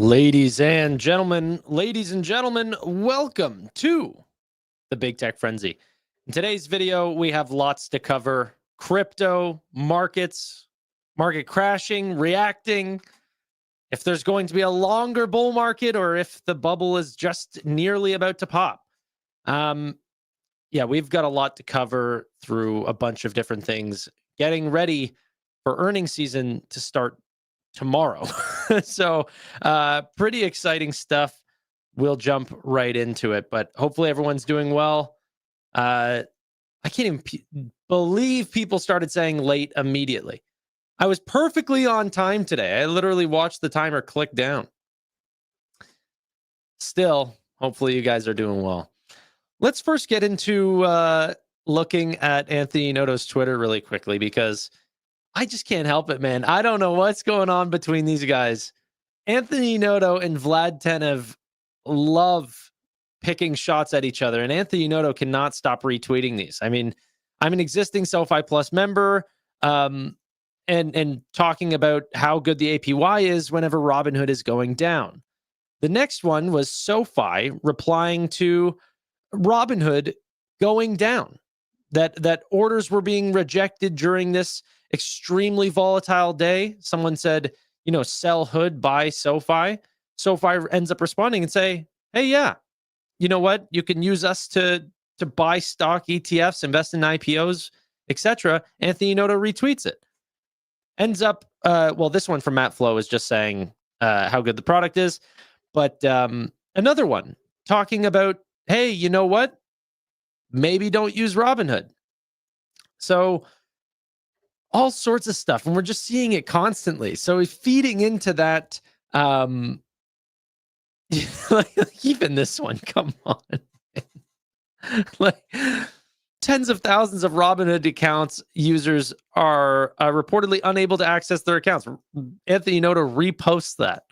Ladies and gentlemen, welcome to the Big Tech Frenzy. In today's video, we have lots to cover. Crypto, markets, market crashing, reacting, if there's going to be a longer bull market or if the bubble is just nearly about to pop. We've got a lot to cover through a bunch of different things, getting ready for earnings season to start tomorrow. So pretty exciting stuff. We'll jump right into it, but hopefully everyone's doing well. I can't even believe people started saying late immediately. I was perfectly on time today. I literally watched the timer click down. Still, hopefully you guys are doing well. Let's first get into looking at Anthony Noto's Twitter really quickly, because I just can't help it, man. I don't know what's going on between these guys. Anthony Noto and Vlad Tenev love picking shots at each other, and Anthony Noto cannot stop retweeting these. I mean, I'm an existing SoFi Plus member, and talking about how good the APY is whenever Robinhood is going down. The next one was SoFi replying to Robinhood going down, that orders were being rejected during this extremely volatile day. Someone said, sell Hood, buy SoFi. SoFi ends up responding and say, hey, yeah, you know what? You can use us to buy stock ETFs, invest in IPOs, etc. Anthony Noto retweets it. Ends up, this one from Matt Flo is just saying how good the product is. But another one talking about, hey, you know what? Maybe don't use Robinhood. So all sorts of stuff. And we're just seeing it constantly. So feeding into that, even this one, come on. Tens of thousands of Robinhood accounts users are reportedly unable to access their accounts. Anthony Noto reposts that.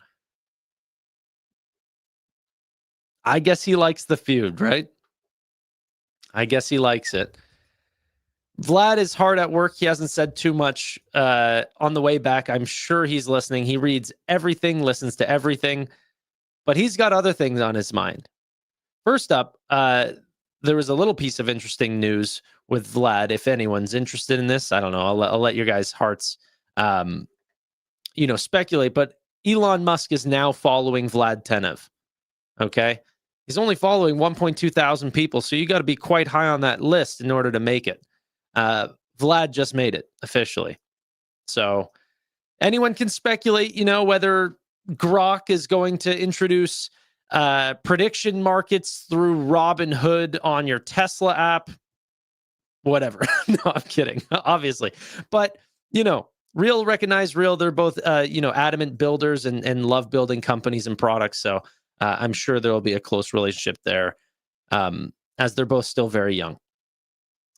I guess he likes the feud, right? I guess he likes it. Vlad is hard at work. He hasn't said too much on the way back. I'm sure he's listening. He reads everything, listens to everything, but he's got other things on his mind. First up, there was a little piece of interesting news with Vlad. If anyone's interested in this, I don't know. I'll let your guys' hearts, speculate. But Elon Musk is now following Vlad Tenev. Okay, he's only following 1.2 thousand people, so you got to be quite high on that list in order to make it. Vlad just made it officially. So anyone can speculate, whether Grok is going to introduce prediction markets through Robinhood on your Tesla app. Whatever. No, I'm kidding, obviously. But, real recognize real. They're both, adamant builders and love building companies and products. So I'm sure there will be a close relationship there, as they're both still very young.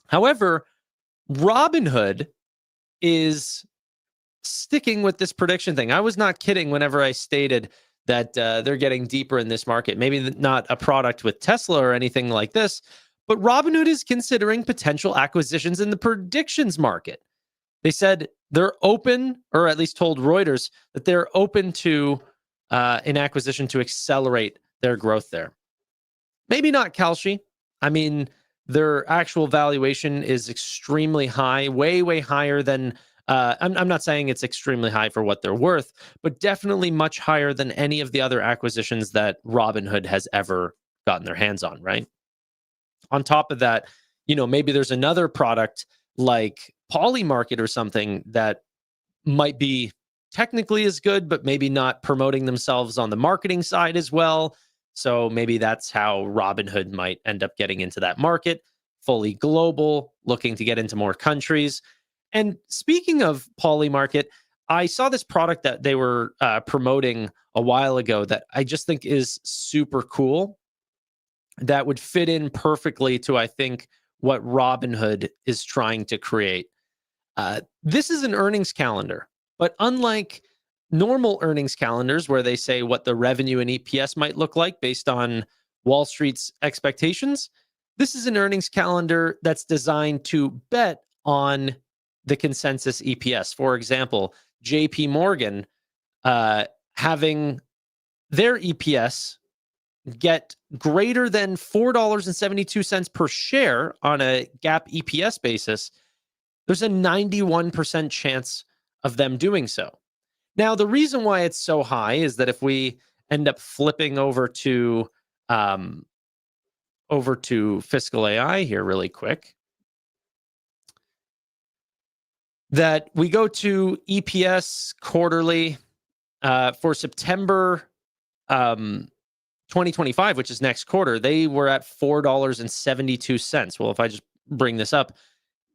However, Robinhood is sticking with this prediction thing. I was not kidding whenever I stated that they're getting deeper in this market. Maybe not a product with Tesla or anything like this, but Robinhood is considering potential acquisitions in the predictions market. They said they're open, or at least told Reuters that they're open to an acquisition to accelerate their growth there. Maybe not Kalshi. I mean, their actual valuation is extremely high, way, way higher than, I'm not saying it's extremely high for what they're worth, but definitely much higher than any of the other acquisitions that Robinhood has ever gotten their hands on, right? On top of that, maybe there's another product like Polymarket or something that might be technically as good, but maybe not promoting themselves on the marketing side as well. So maybe that's how Robinhood might end up getting into that market, fully global, looking to get into more countries. And speaking of Polymarket, I saw this product that they were promoting a while ago that I just think is super cool, that would fit in perfectly to, I think, what Robinhood is trying to create. This is an earnings calendar, but unlike normal earnings calendars where they say what the revenue and EPS might look like based on Wall Street's expectations, this is an earnings calendar that's designed to bet on the consensus EPS. For example, JP Morgan having their EPS get greater than $4.72 per share on a GAAP EPS basis, there's a 91% chance of them doing so. Now, the reason why it's so high is that if we end up flipping over to Fiscal AI here really quick, that we go to EPS quarterly for September 2025, which is next quarter, they were at $4.72. Well, if I just bring this up,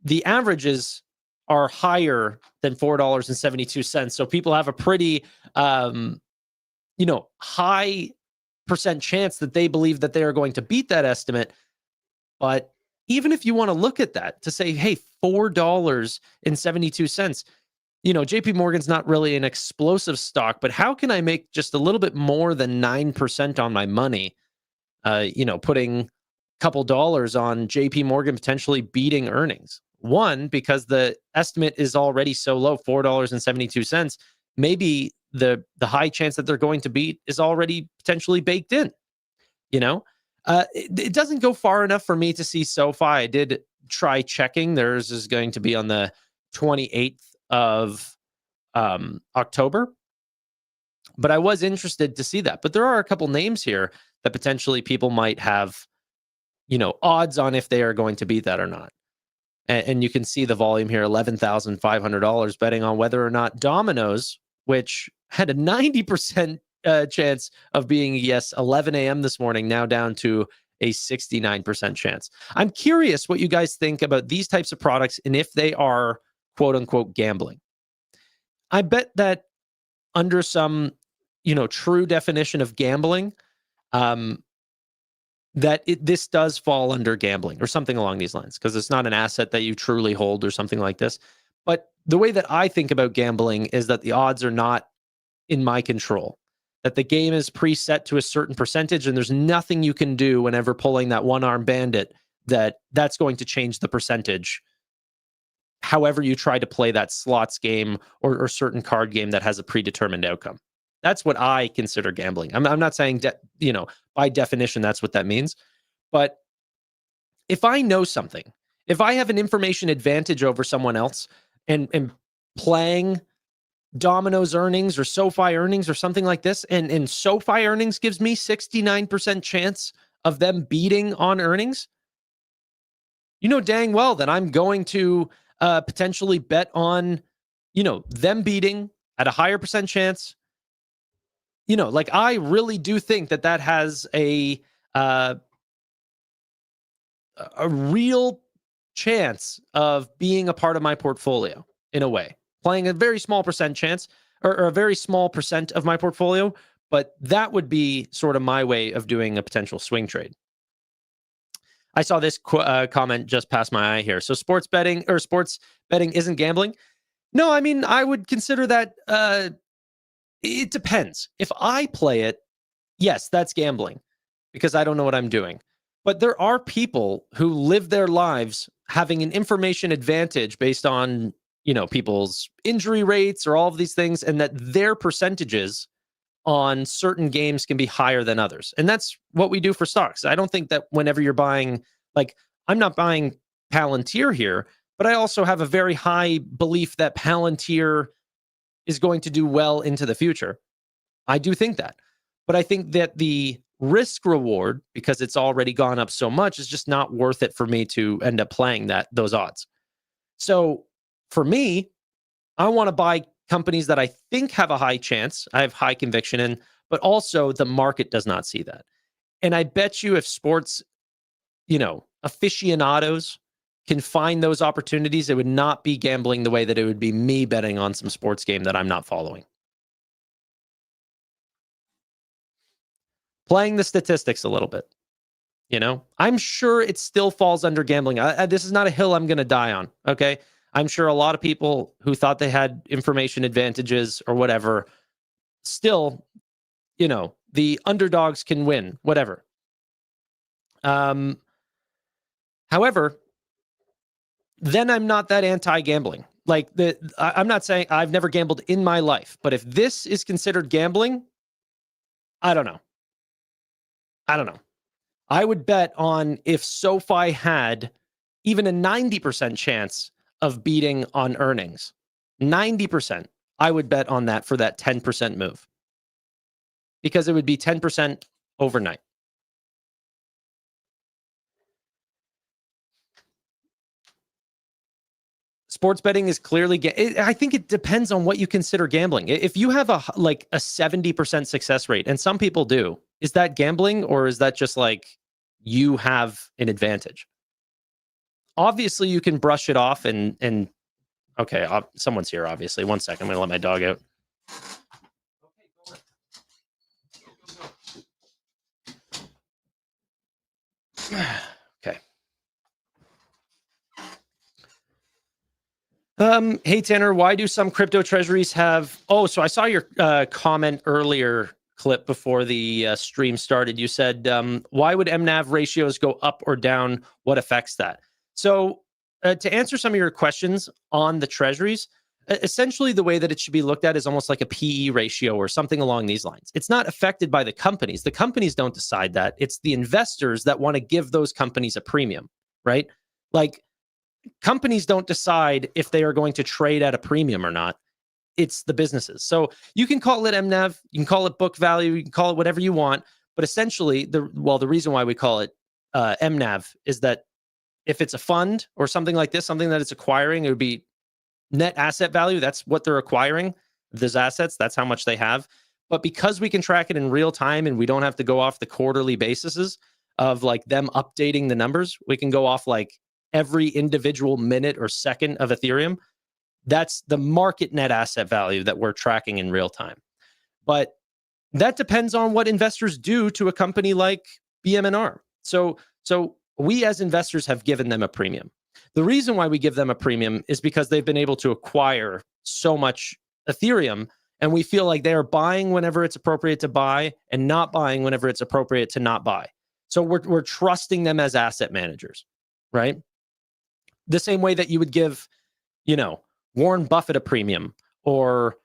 the averages are higher than $4.72. So people have a pretty, high percent chance that they believe that they are going to beat that estimate. But even if you want to look at that to say, hey, $4.72, JP Morgan's not really an explosive stock, but how can I make just a little bit more than 9% on my money? Putting a couple dollars on JP Morgan potentially beating earnings. One, because the estimate is already so low, $4.72. Maybe the high chance that they're going to beat is already potentially baked in. It doesn't go far enough for me to see SoFi. I did try checking. Theirs is going to be on the 28th of October. But I was interested to see that. But there are a couple names here that potentially people might have, odds on if they are going to beat that or not. And you can see the volume here, $11,500 betting on whether or not Domino's, which had a 90% chance of being yes, 11 a.m. this morning, now down to a 69% chance. I'm curious what you guys think about these types of products and if they are quote unquote gambling. I bet that under some, true definition of gambling, this does fall under gambling or something along these lines, because it's not an asset that you truly hold or something like this. But the way that I think about gambling is that the odds are not in my control, that the game is preset to a certain percentage and there's nothing you can do whenever pulling that one-arm bandit that's going to change the percentage however you try to play that slots game or certain card game that has a predetermined outcome. That's what I consider gambling. I'm not saying, by definition, that's what that means. But if I know something, if I have an information advantage over someone else and playing Domino's earnings or SoFi earnings or something like this, and SoFi earnings gives me 69% chance of them beating on earnings, dang well that I'm going to potentially bet on, them beating at a higher percent chance. I really do think that has a real chance of being a part of my portfolio in a way, playing a very small percent chance or a very small percent of my portfolio. But that would be sort of my way of doing a potential swing trade. I saw this comment just pass my eye here. So sports betting isn't gambling. No, I mean, I would consider that it depends. If I play it, yes, that's gambling because I don't know what I'm doing. But there are people who live their lives having an information advantage based on, people's injury rates or all of these things, and that their percentages on certain games can be higher than others. And that's what we do for stocks. I don't think that whenever you're buying, I'm not buying Palantir here, but I also have a very high belief that Palantir is going to do well into the future. I do think that. But I think that the risk reward, because it's already gone up so much, is just not worth it for me to end up playing those odds. So for me, I want to buy companies that I think have a high chance, I have high conviction in, but also the market does not see that. And I bet you if sports, aficionados can find those opportunities, it would not be gambling the way that it would be me betting on some sports game that I'm not following. Playing the statistics a little bit, I'm sure it still falls under gambling. This is not a hill I'm going to die on. Okay. I'm sure a lot of people who thought they had information advantages or whatever, still, the underdogs can win, whatever. However, then I'm not that anti-gambling. I'm not saying I've never gambled in my life, but if this is considered gambling, I don't know. I would bet on if SoFi had even a 90% chance of beating on earnings. 90%. I would bet on that for that 10% move, because it would be 10% overnight. Sports betting is clearly, I think it depends on what you consider gambling. If you have a 70% success rate, and some people do, is that gambling, or is that just like you have an advantage? Obviously, you can brush it off and okay, someone's here, obviously. 1 second, I'm going to let my dog out. Okay. Hey, Tanner, why do some crypto treasuries have... Oh, so I saw your comment earlier, clip before the stream started. You said, why would MNAV ratios go up or down? What affects that? So to answer some of your questions on the treasuries, essentially the way that it should be looked at is almost like a PE ratio or something along these lines. It's not affected by the companies. The companies don't decide that. It's the investors that want to give those companies a premium, right? Like, companies don't decide if they are going to trade at a premium or not. It's the businesses. So you can call it MNAV, you can call it book value, you can call it whatever you want. But essentially, the reason why we call it MNAV is that if it's a fund or something like this, something that it's acquiring, it would be net asset value. That's what they're acquiring. Those assets, that's how much they have. But because we can track it in real time and we don't have to go off the quarterly basis of like them updating the numbers, we can go off like every individual minute or second of Ethereum. That's the market net asset value that we're tracking in real time. But that depends on what investors do to a company like BMR. So we as investors have given them a premium. The reason why we give them a premium is because they've been able to acquire so much Ethereum, and we feel like they are buying whenever it's appropriate to buy and not buying whenever it's appropriate to not buy. So we're trusting them as asset managers, right? The same way that you would give, Warren Buffett a premium, or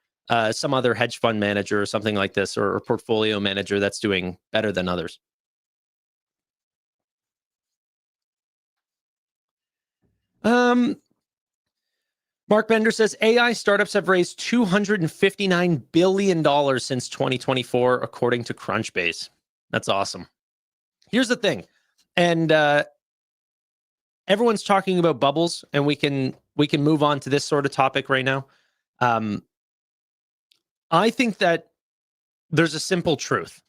some other hedge fund manager or something like this, or a portfolio manager that's doing better than others. Mark Bender says AI startups have raised $259 billion since 2024, according to Crunchbase. That's awesome. Here's the thing, and everyone's talking about bubbles, and we can move on to this sort of topic right now. I think that there's a simple truth.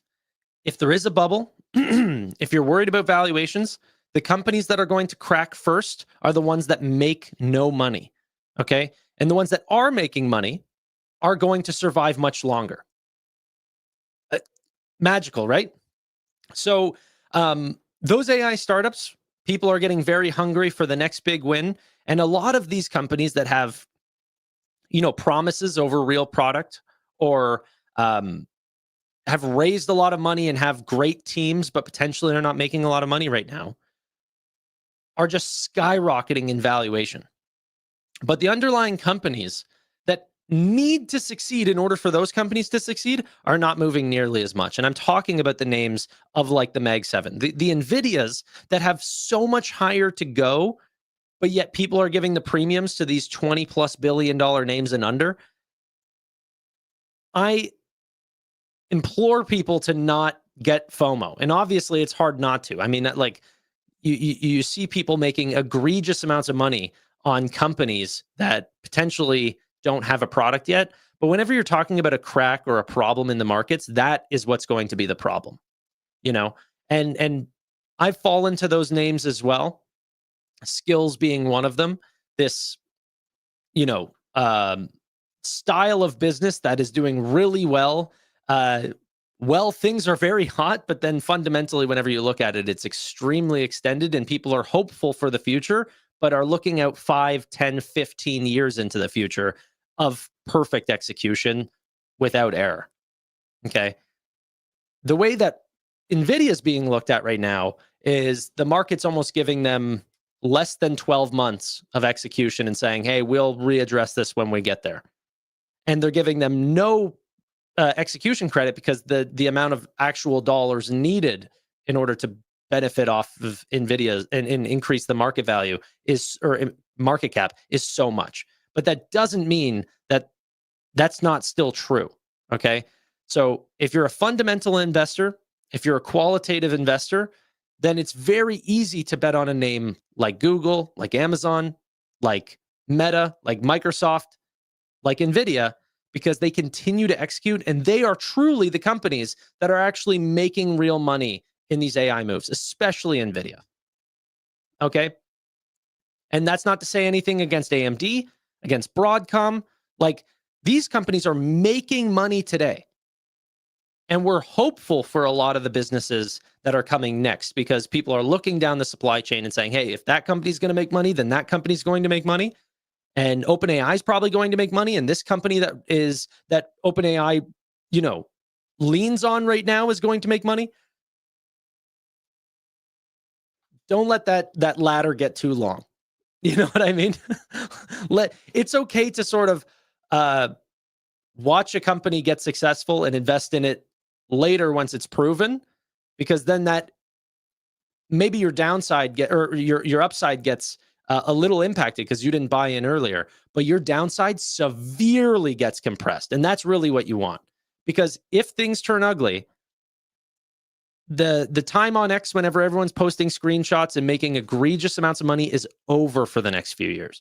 If there is a bubble, if you're worried about valuations, the companies that are going to crack first are the ones that make no money, okay? And the ones that are making money are going to survive much longer. Magical, right? So those AI startups, people are getting very hungry for the next big win. And a lot of these companies that have, promises over real product, or have raised a lot of money and have great teams, but potentially they're not making a lot of money right now, are just skyrocketing in valuation. But the underlying companies that need to succeed in order for those companies to succeed are not moving nearly as much. And I'm talking about the names of like the Mag 7, the NVIDIAs that have so much higher to go, but yet people are giving the premiums to these $20+ billion names and under. I implore people to not get FOMO. And obviously it's hard not to. I mean, like you see people making egregious amounts of money on companies that potentially don't have a product yet. But whenever you're talking about a crack or a problem in the markets, that is what's going to be the problem, and I've fallen to those names as well. Skills being one of them. This, style of business that is doing really well. Things are very hot, but then fundamentally, whenever you look at it, it's extremely extended, and people are hopeful for the future, but are looking out 5, 10, 15 years into the future of perfect execution without error. Okay. The way that NVIDIA is being looked at right now is the market's almost giving them less than 12 months of execution and saying, hey, we'll readdress this when we get there. And they're giving them no execution credit because the amount of actual dollars needed in order to benefit off of Nvidia and increase the market value market cap is so much. But that doesn't mean that that's not still true. Okay. So if you're a fundamental investor, if you're a qualitative investor, then it's very easy to bet on a name like Google, like Amazon, like Meta, like Microsoft, like Nvidia, because they continue to execute and they are truly the companies that are actually making real money in these AI moves, especially Nvidia. Okay. And that's not to say anything against AMD, against Broadcom. Like, these companies are making money today. And we're hopeful for a lot of the businesses that are coming next because people are looking down the supply chain and saying, hey, if that company's going to make money, then that company's going to make money. And OpenAI is probably going to make money. And this company that OpenAI, leans on right now is going to make money. Don't let that ladder get too long. You know what I mean? It's okay to sort of watch a company get successful and invest in it later once it's proven, because then that maybe your downside your upside gets a little impacted because you didn't buy in earlier, but your downside severely gets compressed. And that's really what you want. Because if things turn ugly, the time on X, whenever everyone's posting screenshots and making egregious amounts of money, is over for the next few years.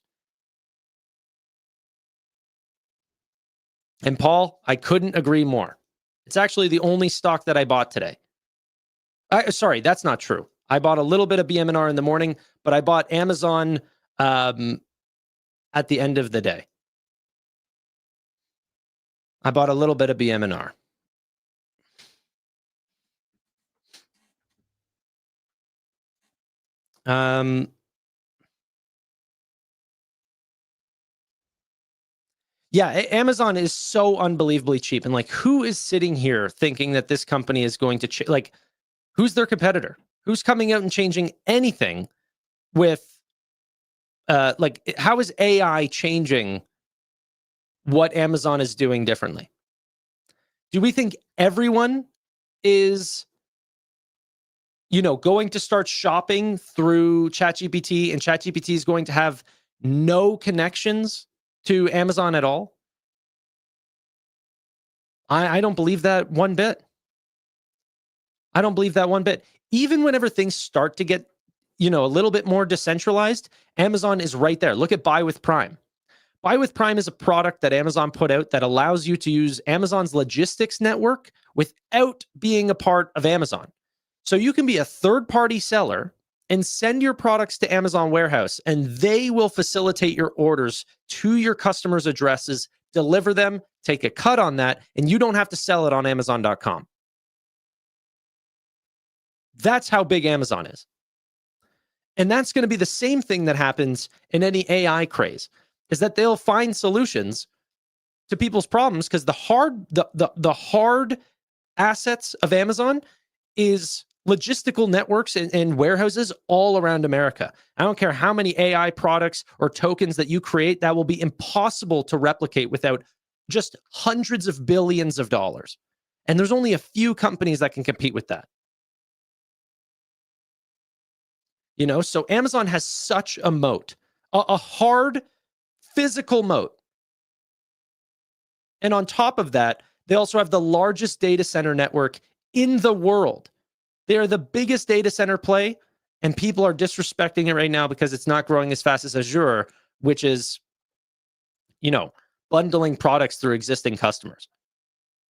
And Paul, I couldn't agree more. It's actually the only stock that I bought today. Sorry, that's not true. I bought a little bit of BMR in the morning, but I bought Amazon at the end of the day. I bought a little bit of BMR. Yeah, Amazon is so unbelievably cheap. And like, who is sitting here thinking that this company is going to who's their competitor? Who's coming out and changing anything with how is AI changing what Amazon is doing differently? Do we think everyone is going to start shopping through ChatGPT and ChatGPT is going to have no connections to Amazon at all? I don't believe that one bit. I don't believe that one bit. Even whenever things start to get, a little bit more decentralized, Amazon is right there. Look at Buy with Prime. Buy with Prime is a product that Amazon put out that allows you to use Amazon's logistics network without being a part of Amazon. So you can be a third-party seller and send your products to Amazon warehouse, and they will facilitate your orders to your customers' addresses, deliver them, take a cut on that, and you don't have to sell it on Amazon.com. That's how big Amazon is. And that's going to be the same thing that happens in any AI craze, is that they'll find solutions to people's problems because the hard assets of Amazon is logistical networks and warehouses all around America. I don't care how many AI products or tokens that you create, that will be impossible to replicate without just hundreds of billions of dollars. And there's only a few companies that can compete with that. So Amazon has such a moat, a hard physical moat. And on top of that, they also have the largest data center network in the world. They are the biggest data center play, and people are disrespecting it right now because it's not growing as fast as Azure, which is, bundling products through existing customers.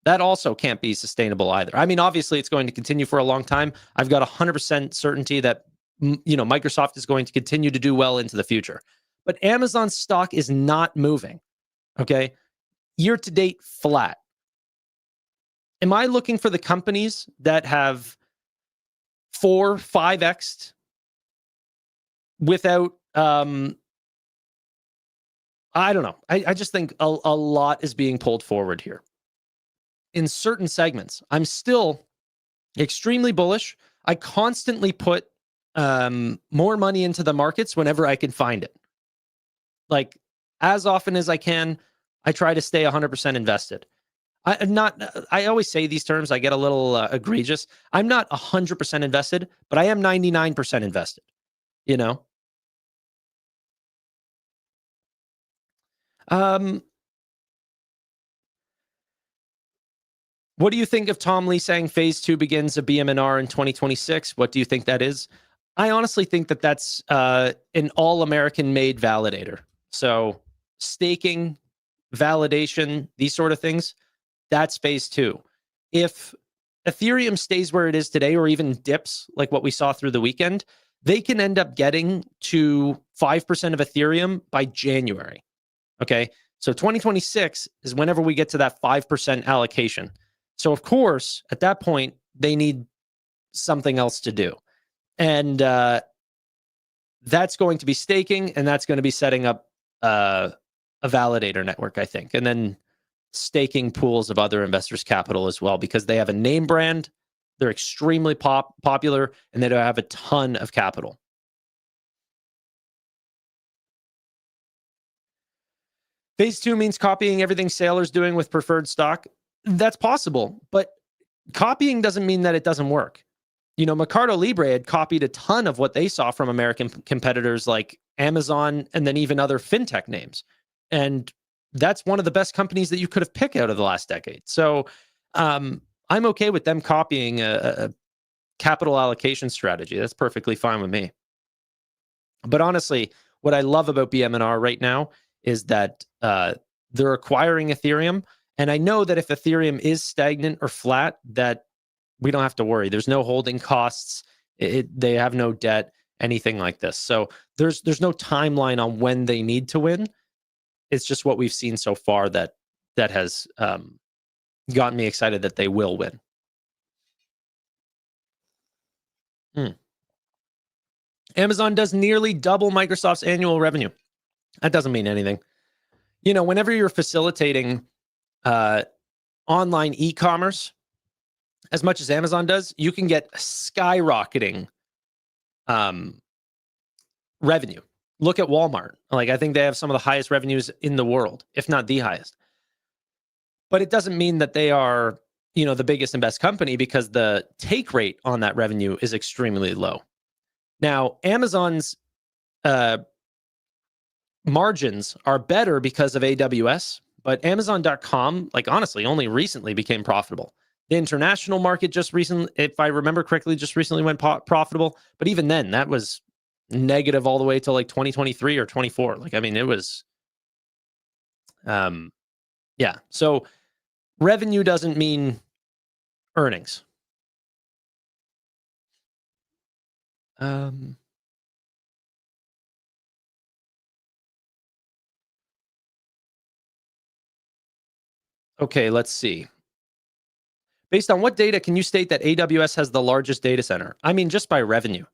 That also can't be sustainable either. I mean, obviously, it's going to continue for a long time. I've got 100% certainty that, Microsoft is going to continue to do well into the future. But Amazon's stock is not moving, okay? Year to date, flat. Am I looking for the companies that have 4, 5x'd without, I don't know. I just think a lot is being pulled forward here. In certain segments, I'm still extremely bullish. I constantly put more money into the markets whenever I can find it. Like, as often as I can, I try to stay 100% invested. I always say these terms, I get a little egregious. I'm not 100% invested, but I am 99% invested, you know? Um, what do you think of Tom Lee saying phase two begins a BMNR in 2026? What do you think that is? I honestly think that that's an all-American made validator. So staking, validation, these sort of things, that's phase two. If Ethereum stays where it is today or even dips like what we saw through the weekend, they can end up getting to 5% of Ethereum by January. Okay. So 2026 is whenever we get to that 5% allocation. So, of course, at that point, they need something else to do. And that's going to be staking, and that's going to be setting up a validator network, I think. And then staking pools of other investors' capital as well, because they have a name brand, they're extremely popular, and they don't have a ton of capital. Phase two means copying everything Saylor's doing with preferred stock. That's possible, but copying doesn't mean that it doesn't work. You know, Mercado Libre had copied a ton of what they saw from American competitors like Amazon and then even other fintech names. And that's one of the best companies that you could have picked out of the last decade. So I'm okay with them copying a capital allocation strategy. That's perfectly fine with me. But honestly, what I love about BMNR right now is that they're acquiring Ethereum. And I know that if Ethereum is stagnant or flat, that we don't have to worry. There's no holding costs. They have no debt, anything like this. So there's no timeline on when they need to win. It's just what we've seen so far that has gotten me excited that they will win. Amazon does nearly double Microsoft's annual revenue. That doesn't mean anything. You know, whenever you're facilitating online e-commerce, as much as Amazon does, you can get skyrocketing revenue. Look at Walmart. Like, I think they have some of the highest revenues in the world, if not the highest. But it doesn't mean that they are, you know, the biggest and best company, because the take rate on that revenue is extremely low. Now, Amazon's margins are better because of AWS, but Amazon.com, like, honestly, only recently became profitable. The international market just recently, if I remember correctly, just recently went profitable. But even then, that was negative all the way to like 2023 or 24. Like, I mean, it was, yeah. So revenue doesn't mean earnings. Okay, let's see. Based on what data can you state that AWS has the largest data center? I mean, just by revenue.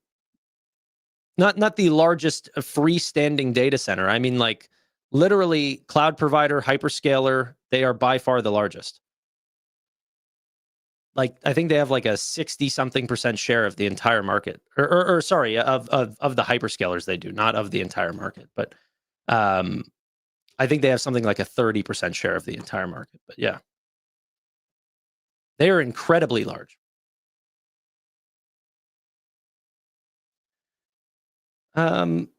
Not the largest freestanding data center. I mean, like, literally cloud provider, hyperscaler, they are by far the largest. Like, I think they have like a 60-something% share of the entire market. Or sorry, of the hyperscalers they do, not of the entire market. But I think they have something like a 30% share of the entire market. But yeah. They are incredibly large. Look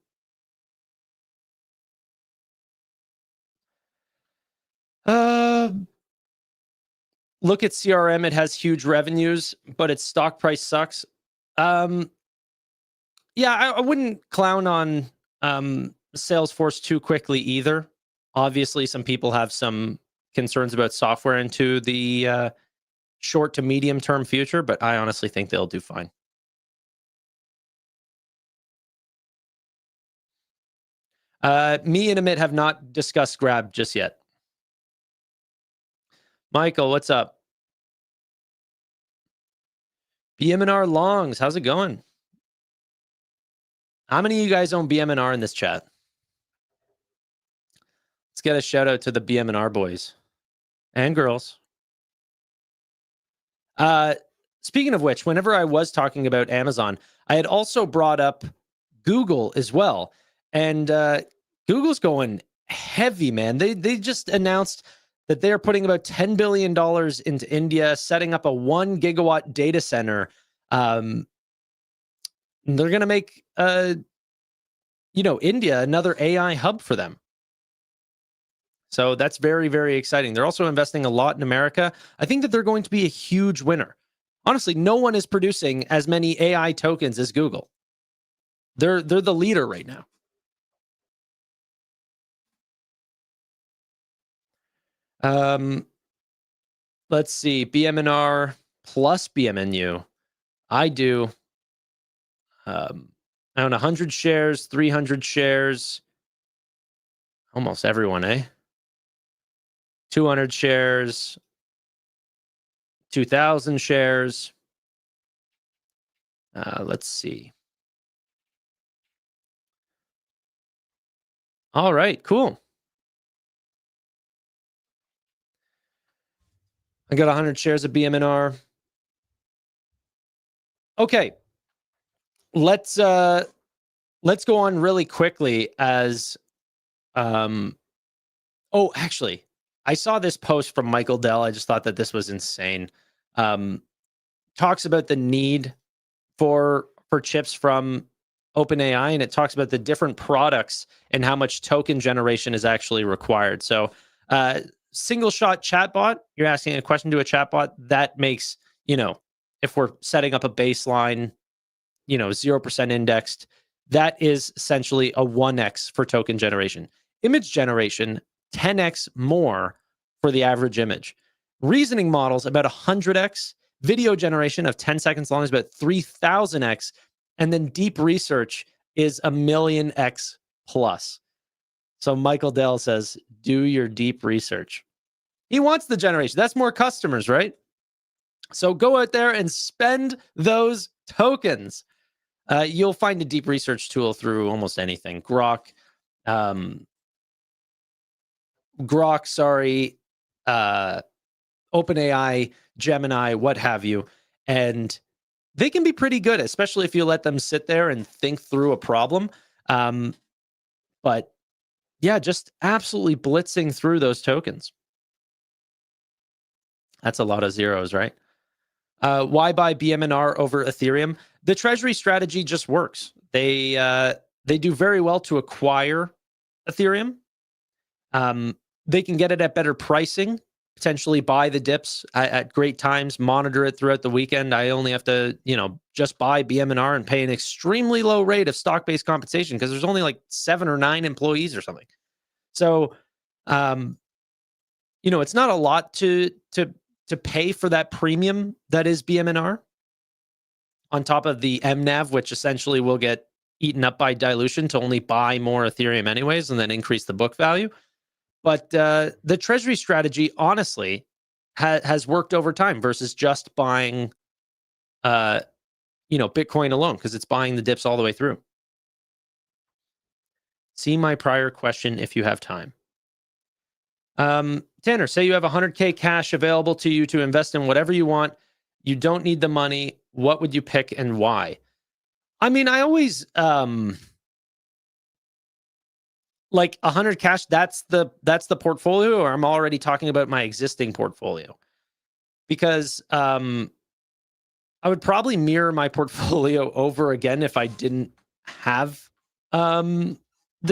at CRM. It has huge revenues, but its stock price sucks. Yeah, I wouldn't clown on Salesforce too quickly either. Obviously, some people have some concerns about software into the short to medium term future, but I honestly think they'll do fine. Me and Amit have not discussed Grab just yet. Michael, what's up? BMNR Longs, how's it going? How many of you guys own BMNR in this chat? Let's get a shout out to the BMNR boys and girls. Speaking of which, whenever I was talking about Amazon, I had also brought up Google as well. And Google's going heavy, man. They just announced that they are putting about $10 billion into India, setting up a 1 gigawatt data center. They're going to make, India another AI hub for them. So that's very, very exciting. They're also investing a lot in America. I think that they're going to be a huge winner. Honestly, no one is producing as many AI tokens as Google. They're the leader right now. Let's see, BMNR plus BMNU. I do. I own 100 shares, 300 shares. Almost everyone, eh? 200 shares, 2,000 shares. Let's see. All right, cool. I got 100 shares of BMNR. Okay. Let's go on really quickly as actually, I saw this post from Michael Dell. I just thought that this was insane. Talks about the need for chips from OpenAI, and it talks about the different products and how much token generation is actually required. So, single shot chatbot, you're asking a question to a chatbot, that makes, if we're setting up a baseline, 0% indexed, that is essentially a 1x for token generation. Image generation, 10x more for the average image. Reasoning models, about 100x. Video generation of 10 seconds long is about 3,000x. And then deep research is 1,000,000x plus. So Michael Dell says, do your deep research. He wants the generation. That's more customers, right? So go out there and spend those tokens. You'll find a deep research tool through almost anything. Grok, OpenAI, Gemini, what have you. And they can be pretty good, especially if you let them sit there and think through a problem. But yeah, just absolutely blitzing through those tokens. That's a lot of zeros, right? Why buy BMNR over Ethereum? The treasury strategy just works. They do very well to acquire Ethereum. They can get it at better pricing, potentially buy the dips at great times, monitor it throughout the weekend. I only have to, just buy BMNR and pay an extremely low rate of stock-based compensation because there's only like 7 or 9 employees or something. So, it's not a lot to pay for that premium that is BMNR on top of the MNAV, which essentially will get eaten up by dilution to only buy more Ethereum anyways and then increase the book value. But the treasury strategy, honestly, has worked over time versus just buying, Bitcoin alone because it's buying the dips all the way through. See my prior question if you have time. Tanner, say you have 100K cash available to you to invest in whatever you want. You don't need the money. What would you pick and why? I mean, I always like 100 cash. That's the portfolio, or I'm already talking about my existing portfolio because I would probably mirror my portfolio over again if I didn't have the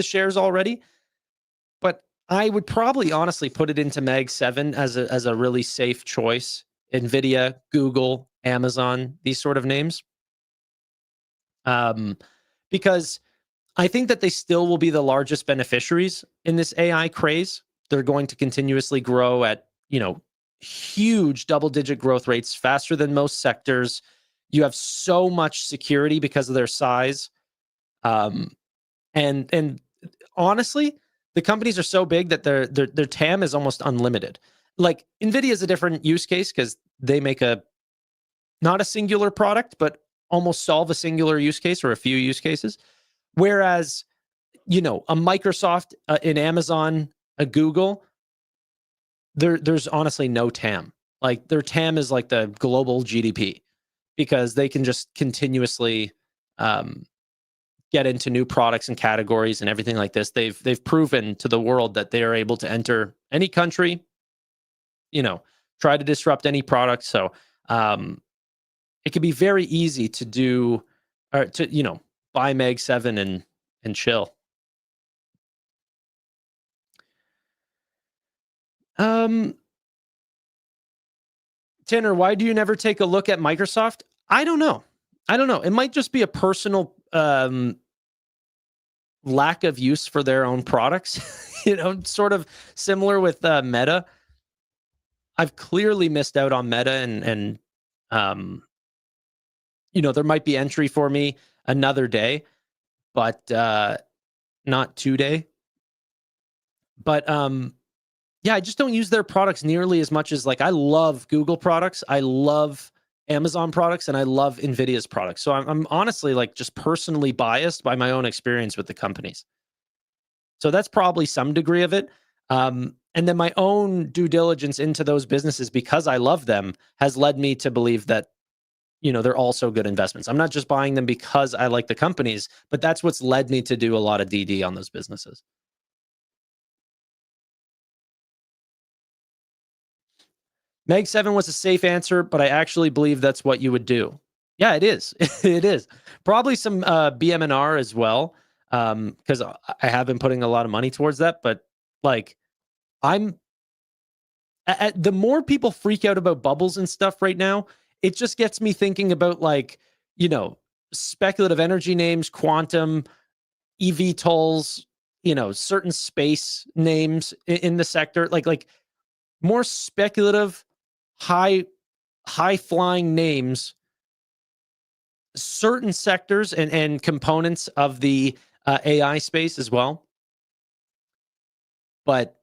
shares already. But I would probably honestly put it into Mag 7 as a really safe choice. NVIDIA, Google, Amazon, these sort of names. Because I think that they still will be the largest beneficiaries in this AI craze. They're going to continuously grow at, huge double-digit growth rates, faster than most sectors. You have so much security because of their size. And honestly, the companies are so big that their TAM is almost unlimited. Like NVIDIA is a different use case because they make not a singular product, but almost solve a singular use case or a few use cases. Whereas, a Microsoft, an Amazon, a Google, there's honestly no TAM. Like their TAM is like the global GDP because they can just continuously get into new products and categories and everything like this. They've proven to the world that they are able to enter any country, try to disrupt any product. So it can be very easy to do, or to buy Mag 7 and chill. Tanner, why do you never take a look at Microsoft? I don't know. It might just be a personal lack of use for their own products. Sort of similar with Meta. I've clearly missed out on Meta, and there might be entry for me another day, but not today. But yeah, I just don't use their products nearly as much as, like, I love Google products, I love Amazon products, and I love Nvidia's products. So I'm honestly, like, just personally biased by my own experience with the companies. So that's probably some degree of it. And then my own due diligence into those businesses, because I love them, has led me to believe that they're also good investments. I'm not just buying them because I like the companies, but that's what's led me to do a lot of DD on those businesses. Meg 7 was a safe answer, but I actually believe that's what you would do. Yeah, it is. It is. Probably some BMR as well, because I have been putting a lot of money towards that. But, like, the more people freak out about bubbles and stuff right now, it just gets me thinking about, like, speculative energy names, quantum, EV tolls, certain space names in the sector, like more speculative, high flying names, certain sectors and components of the AI space as well, but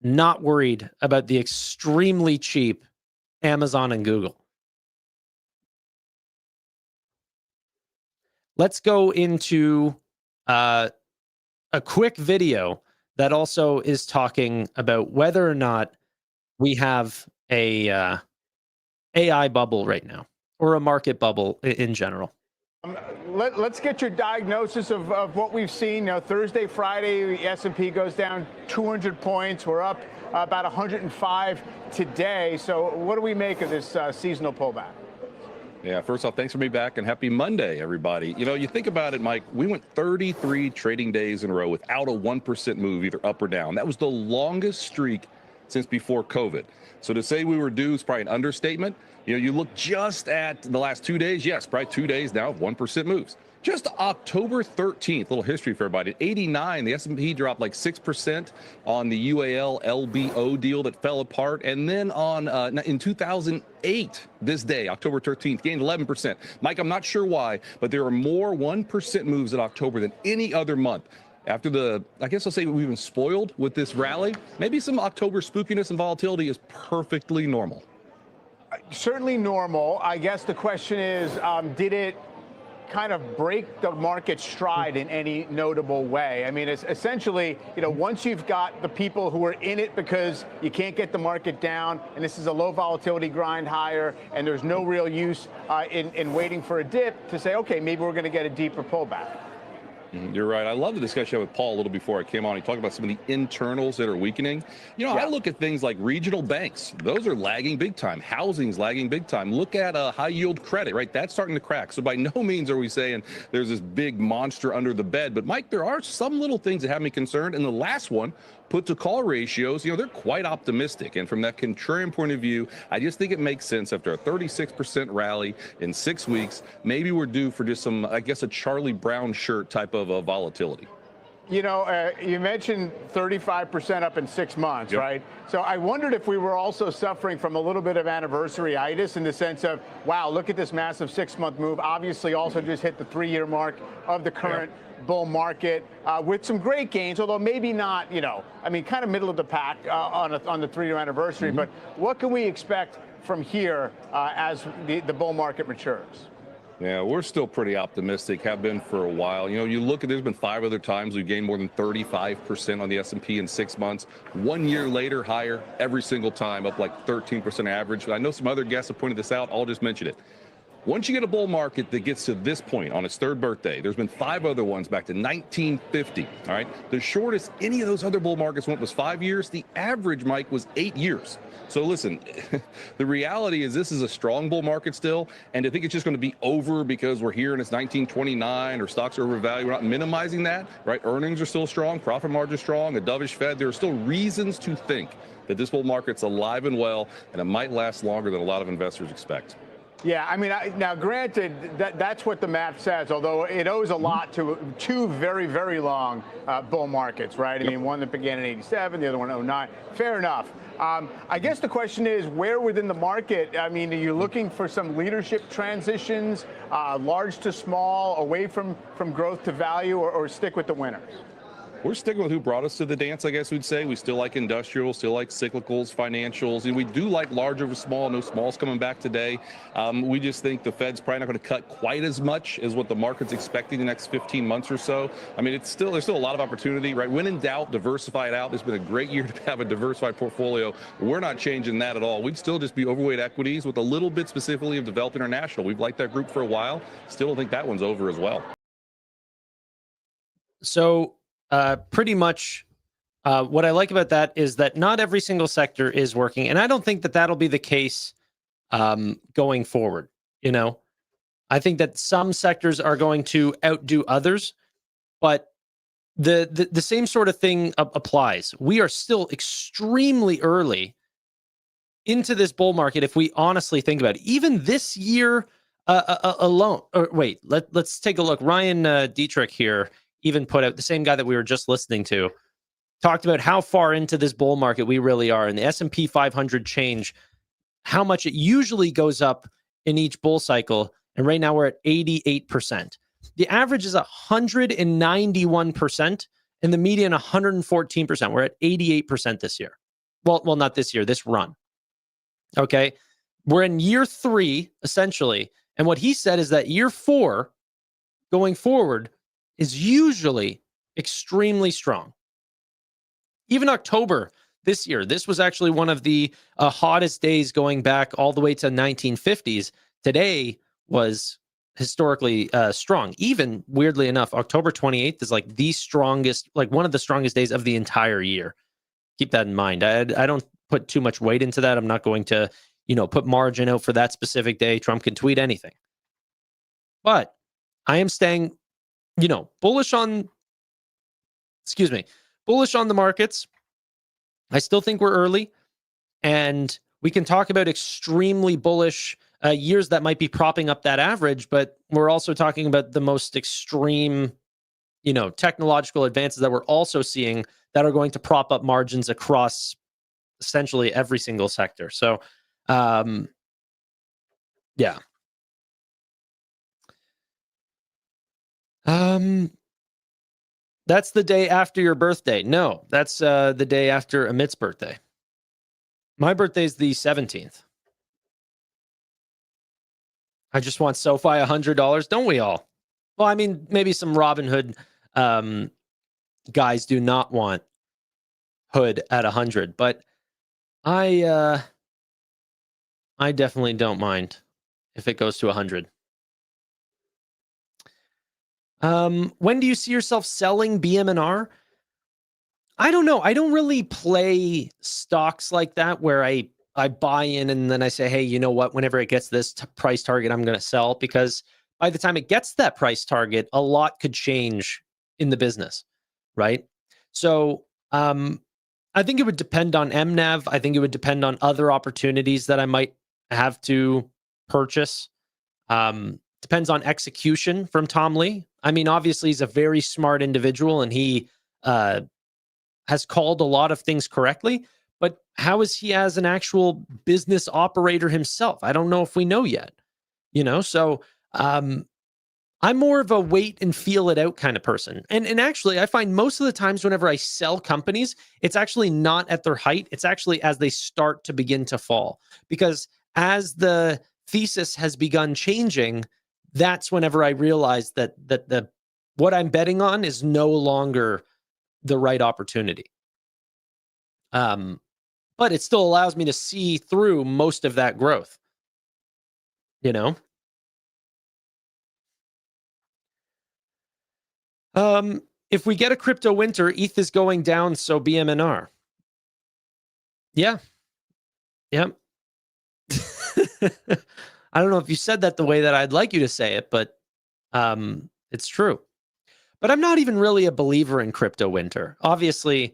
not worried about the extremely cheap Amazon and Google. Let's go into a quick video that also is talking about whether or not we have a AI bubble right now, or a market bubble in general. Let's get your diagnosis of what we've seen. Thursday, Friday, the S&P goes down 200 points. We're up about 105 today. So what do we make of this seasonal pullback? Yeah, first off, thanks for being back, and happy Monday, everybody. You think about it, Mike, we went 33 trading days in a row without a 1% move, either up or down. That was the longest streak since before COVID. So to say we were due is probably an understatement. You look just at the last 2 days, yes, probably 2 days now of 1% moves. Just October 13th, little history for everybody, at 89, the S&P dropped like 6% on the UAL LBO deal that fell apart. And then in 2008, this day, October 13th, gained 11%. Mike, I'm not sure why, but there are more 1% moves in October than any other month. After I guess I'll say we've been spoiled with this rally. Maybe some October spookiness and volatility is perfectly normal. Certainly normal. I guess the question is, did it kind of break the market stride in any notable way? I mean, it's essentially, once you've got the people who are in it because you can't get the market down, and this is a low volatility grind higher, and there's no real use in waiting for a dip to say, okay, maybe we're going to get a deeper pullback. You're right. I love the discussion with Paul a little before I came on. He talked about some of the internals that are weakening. I look at things like regional banks. Those are lagging big time. Housing's lagging big time. Look at high yield credit, right? That's starting to crack. So by no means are we saying there's this big monster under the bed. But Mike, there are some little things that have me concerned. And the last one, put to call ratios, they're quite optimistic. And from that contrarian point of view, I just think it makes sense after a 36% rally in 6 weeks. Maybe we're due for just some, I guess, a Charlie Brown shirt type of volatility. You mentioned 35% up in 6 months, Yep. right? So I wondered if we were also suffering from a little bit of anniversary-itis in the sense of, wow, look at this massive 6-month move. Obviously also just hit the 3-year mark of the current bull market with some great gains, although maybe not, kind of middle of the pack on the 3-year anniversary. But what can we expect from here as the bull market matures? Yeah, we're still pretty optimistic, have been for a while. You look at, there's been 5 other times we've gained more than 35% on the S&P in 6 months. 1 year later, higher every single time, up like 13% average. I know some other guests have pointed this out. I'll just mention it. Once you get a bull market that gets to this point on its third birthday, there's been 5 other ones back to 1950. All right. The shortest any of those other bull markets went was 5 years. The average, Mike, was 8 years. So listen, the reality is this is a strong bull market still. And I think it's just going to be over because we're here and it's 1929 or stocks are overvalued. We're not minimizing that, right? Earnings are still strong, profit margin strong, a dovish Fed. There are still reasons to think that this bull market's alive and well, and it might last longer than a lot of investors expect. Yeah, I mean, now granted, that's what the math says, although it owes a lot to 2 very, very long bull markets, right? I mean, one that began in 87, the other one in 09. Fair enough. I guess the question is, where within the market, I mean, are you looking for some leadership transitions, large to small, away from growth to value, or stick with the winners? We're sticking with who brought us to the dance, I guess we'd say. We still like industrial, still like cyclicals, financials, and we do like large over small. No smalls coming back today. We just think the Fed's probably not going to cut quite as much as what the market's expecting the next 15 months or so. I mean, there's still a lot of opportunity, right? When in doubt, diversify it out. It's been a great year to have a diversified portfolio. We're not changing that at all. We'd still just be overweight equities with a little bit specifically of developed international. We've liked that group for a while. Still don't think that one's over as well. So pretty much what I like about that is that not every single sector is working. And I don't think that that'll be the case going forward. You know, I think that some sectors are going to outdo others, but the same sort of thing applies. We are still extremely early into this bull market. If we honestly think about it, even this year alone, or wait, let's take a look. Ryan Dietrich here even put out, the same guy that we were just listening to, talked about how far into this bull market we really are. And the S&P 500 change, how much it usually goes up in each bull cycle. And right now we're at 88%. The average is 191% and the median 114%. We're at 88% this year. Well, not this year, this run. Okay. We're in year 3, essentially. And what he said is that year 4 going forward is usually extremely strong. Even October this year, this was actually one of the hottest days going back all the way to 1950s. Today was historically strong. Even weirdly enough, October 28th is like the strongest, like one of the strongest days of the entire year. Keep that in mind. I don't put too much weight into that. I'm not going to, put margin out for that specific day. Trump can tweet anything. But I am staying bullish on the markets. I still think we're early, and we can talk about extremely bullish years that might be propping up that average, but we're also talking about the most extreme, technological advances that we're also seeing that are going to prop up margins across essentially every single sector. So, yeah. That's the day after your birthday. No, that's the day after Amit's birthday. My birthday is the 17th. I just want SoFi $100. Don't we all? Well, I mean, maybe some Robinhood guys do not want Hood at 100, but I definitely don't mind if it goes to 100. When do you see yourself selling BM&R? I don't know. I don't really play stocks like that where I buy in and then I say, hey, you know what? Whenever it gets this price target, I'm going to sell, because by the time it gets that price target, a lot could change in the business, right? So I think it would depend on MNAV. I think it would depend on other opportunities that I might have to purchase. Depends on execution from Tom Lee. I mean, obviously, he's a very smart individual and he has called a lot of things correctly. But how is he as an actual business operator himself? I don't know if we know yet. So I'm more of a wait and feel it out kind of person. And actually, I find most of the times whenever I sell companies, it's actually not at their height. It's actually as they start to begin to fall. Because as the thesis has begun changing, that's whenever I realize that what I'm betting on is no longer the right opportunity. But it still allows me to see through most of that growth. If we get a crypto winter, ETH is going down, so BMNR. Yeah. Yep. I don't know if you said that the way that I'd like you to say it, but it's true. But I'm not even really a believer in crypto winter. Obviously,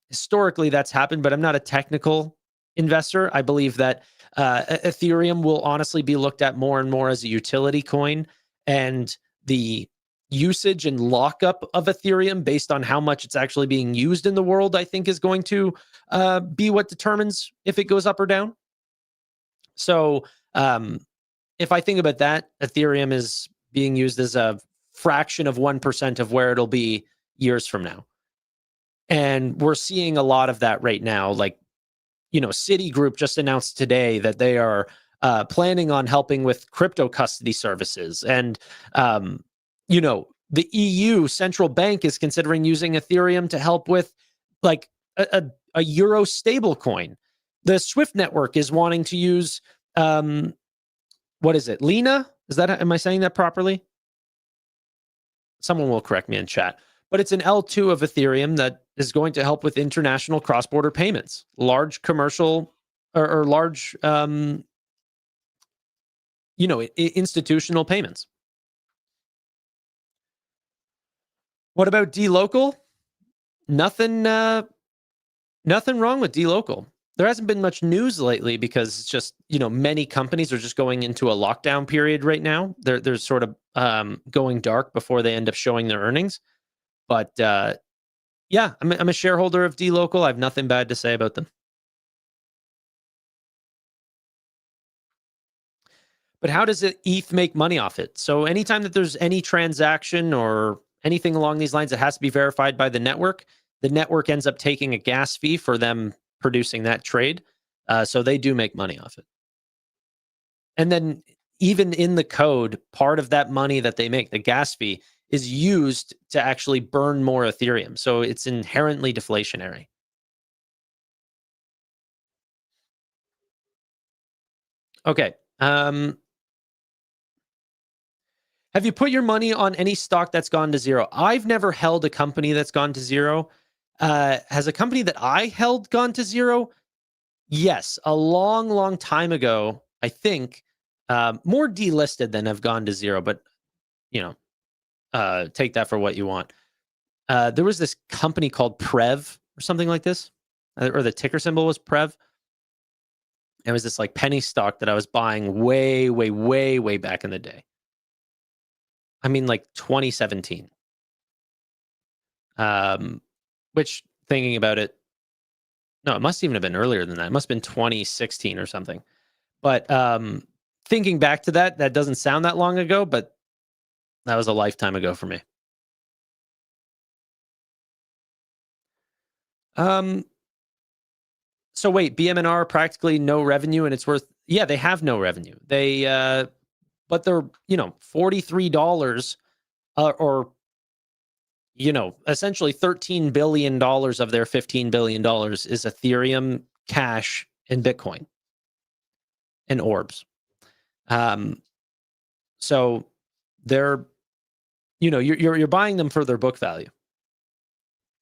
historically that's happened, but I'm not a technical investor. I believe that Ethereum will honestly be looked at more and more as a utility coin, and the usage and lockup of Ethereum based on how much it's actually being used in the world, I think is going to be what determines if it goes up or down. So if I think about that, Ethereum is being used as a fraction of 1% of where it'll be years from now. And we're seeing a lot of that right now. Like, Citigroup just announced today that they are planning on helping with crypto custody services. And, the EU central bank is considering using Ethereum to help with like a euro stable coin. The Swift network is wanting to use, what is it? Lena? Am I saying that properly? Someone will correct me in chat. But it's an L2 of Ethereum that is going to help with international cross-border payments, large commercial or large, institutional payments. What about dLocal? Nothing wrong with dLocal. There hasn't been much news lately because it's just, many companies are just going into a lockdown period right now. They're sort of going dark before they end up showing their earnings. But yeah, I'm a shareholder of dLocal. I have nothing bad to say about them. But how does ETH make money off it? So anytime that there's any transaction or anything along these lines that has to be verified by the network ends up taking a gas fee for them producing that trade. So they do make money off it. And then even in the code, part of that money that they make, the gas fee, is used to actually burn more Ethereum. So it's inherently deflationary. Okay. Have you put your money on any stock that's gone to zero? I've never held a company that's gone to zero. Has a company that I held gone to zero? Yes, a long, long time ago, I think. More delisted than have gone to zero, but take that for what you want. There was this company called Prev or something like this, or the ticker symbol was Prev. It was this like penny stock that I was buying way, way, way, way back in the day. I mean, like 2017. Which, thinking about it, no, it must even have been earlier than that. It must have been 2016 or something. But thinking back to that doesn't sound that long ago, but that was a lifetime ago for me. So wait, BMR practically no revenue, and it's worth, yeah, they have no revenue. They but they're, $43 or essentially $13 billion of their $15 billion is Ethereum, cash, and Bitcoin and orbs. So they're, you're buying them for their book value,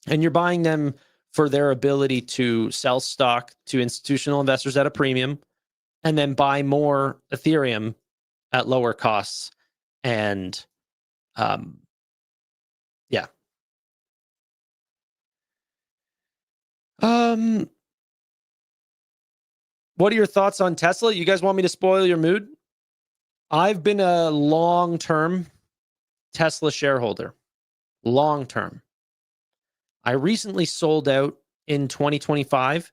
and you're buying them for their ability to sell stock to institutional investors at a premium and then buy more Ethereum at lower costs. And yeah. What are your thoughts on Tesla? You guys want me to spoil your mood? I've been a long-term Tesla shareholder. Long-term. I recently sold out in 2025,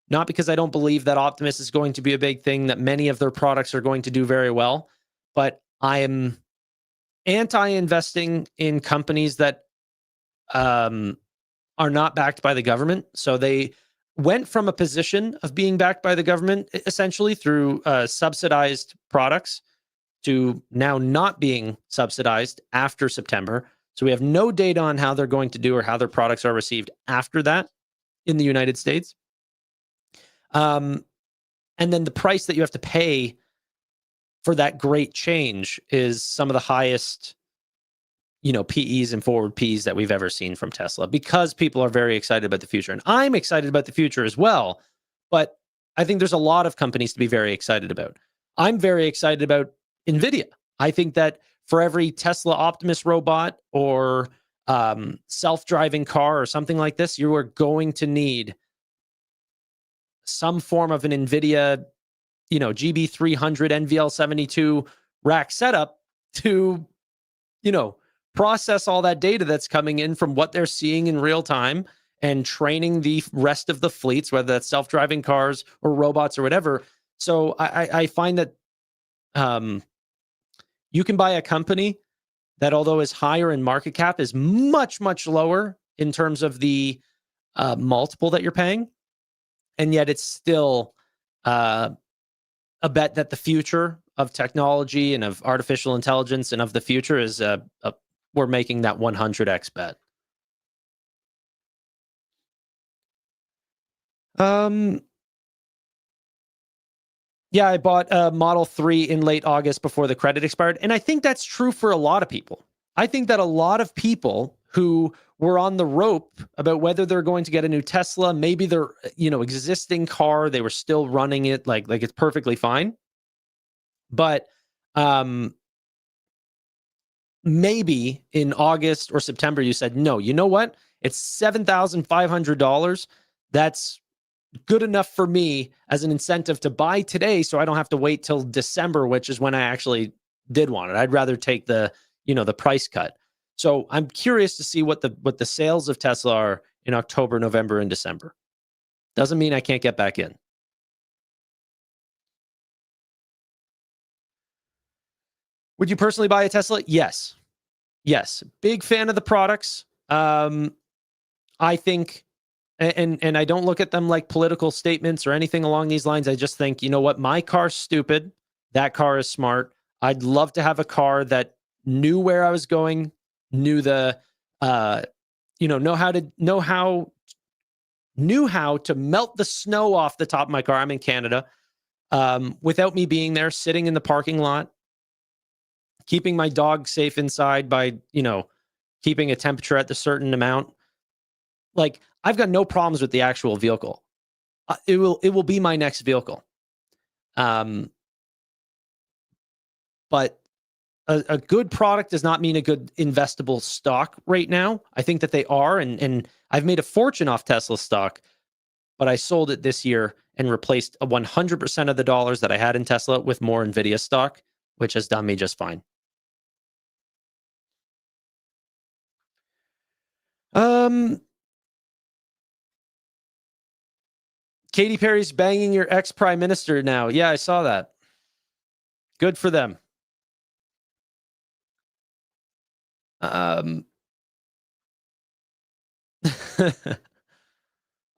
not because I don't believe that Optimus is going to be a big thing, that many of their products are going to do very well, but I am anti-investing in companies that are not backed by the government. So they went from a position of being backed by the government, essentially through subsidized products, to now not being subsidized after September. So we have no data on how they're going to do or how their products are received after that in the United States. And then the price that you have to pay for that great change is some of the highest, PEs and forward Ps that we've ever seen from Tesla, because people are very excited about the future. And I'm excited about the future as well. But I think there's a lot of companies to be very excited about. I'm very excited about NVIDIA. I think that for every Tesla Optimus robot or self-driving car or something like this, you are going to need some form of an NVIDIA, GB300 NVL72 rack setup to, process all that data that's coming in from what they're seeing in real time and training the rest of the fleets, whether that's self-driving cars or robots or whatever. So I find that you can buy a company that, although is higher in market cap, is much, much lower in terms of the multiple that you're paying. And yet it's still a bet that the future of technology and of artificial intelligence and of the future is we're making that 100x bet. Yeah, I bought a Model 3 in late August before the credit expired. And I think that's true for a lot of people. I think that a lot of people who were on the rope about whether they're going to get a new Tesla, maybe their, existing car, they were still running it like it's perfectly fine. But maybe in August or September, you said, no, you know what? It's $7,500. That's good enough for me as an incentive to buy today, so I don't have to wait till December, which is when I actually did want it. I'd rather take the price cut. So I'm curious to see what the sales of Tesla are in October, November, and December. Doesn't mean I can't get back in. Would you personally buy a Tesla? Yes. Big fan of the products. I think, and I don't look at them like political statements or anything along these lines. I just think, you know what? My car's stupid. That car is smart. I'd love to have a car that knew where I was going, knew the, knew how to melt the snow off the top of my car. I'm in Canada, without me being there, sitting in the parking lot, keeping my dog safe inside by, keeping a temperature at the certain amount. Like, I've got no problems with the actual vehicle. It will be my next vehicle. But a good product does not mean a good investable stock right now. I think that they are, and I've made a fortune off Tesla stock, but I sold it this year and replaced 100% of the dollars that I had in Tesla with more NVIDIA stock, which has done me just fine. Katy Perry's banging your ex-prime minister now. Yeah, I saw that. Good for them. I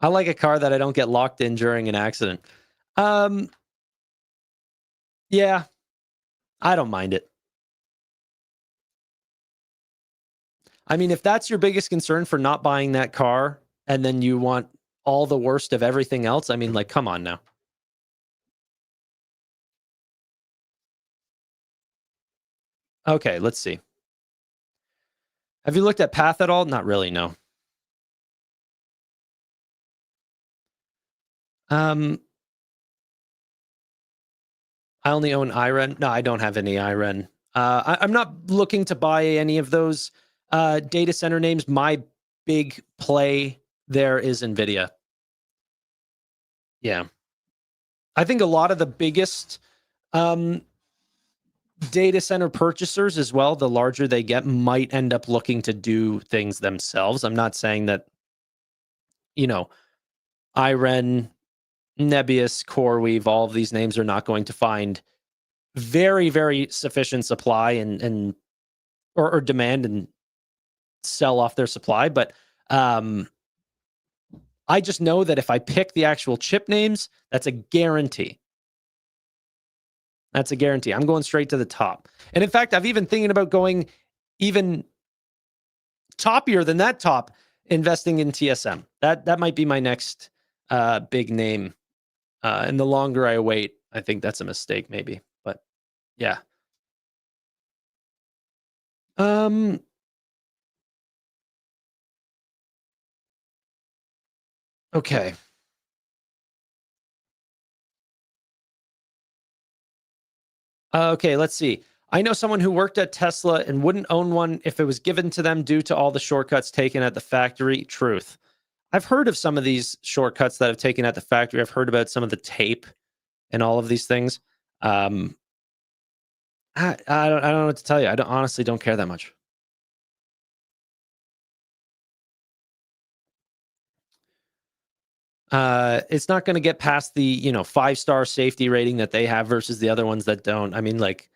like a car that I don't get locked in during an accident. Yeah, I don't mind it. I mean, if that's your biggest concern for not buying that car, and then you want all the worst of everything else, I mean, like, come on now. Okay, let's see. Have you looked at Path at all? Not really, no. I only own IREN. No, I don't have any IREN. I'm not looking to buy any of those data center names. My big play there is NVIDIA. Yeah. I think a lot of the biggest data center purchasers as well, the larger they get, might end up looking to do things themselves. I'm not saying that, IREN, Nebius, CoreWeave, all of these names are not going to find very, very sufficient supply or demand and sell off their supply. But I just know that if I pick the actual chip names, that's a guarantee. That's a guarantee. I'm going straight to the top. And in fact, I've even thinking about going even toppier than that top, investing in TSM. That might be my next big name. And the longer I wait, I think that's a mistake maybe. But yeah. Okay. Okay, let's see. I know someone who worked at Tesla and wouldn't own one if it was given to them due to all the shortcuts taken at the factory. Truth. I've heard of some of these shortcuts that have taken at the factory. I've heard about some of the tape and all of these things. I don't know what to tell you. I honestly don't care that much. It's not going to get past the 5-star safety rating that they have versus the other ones that don't. I mean, like,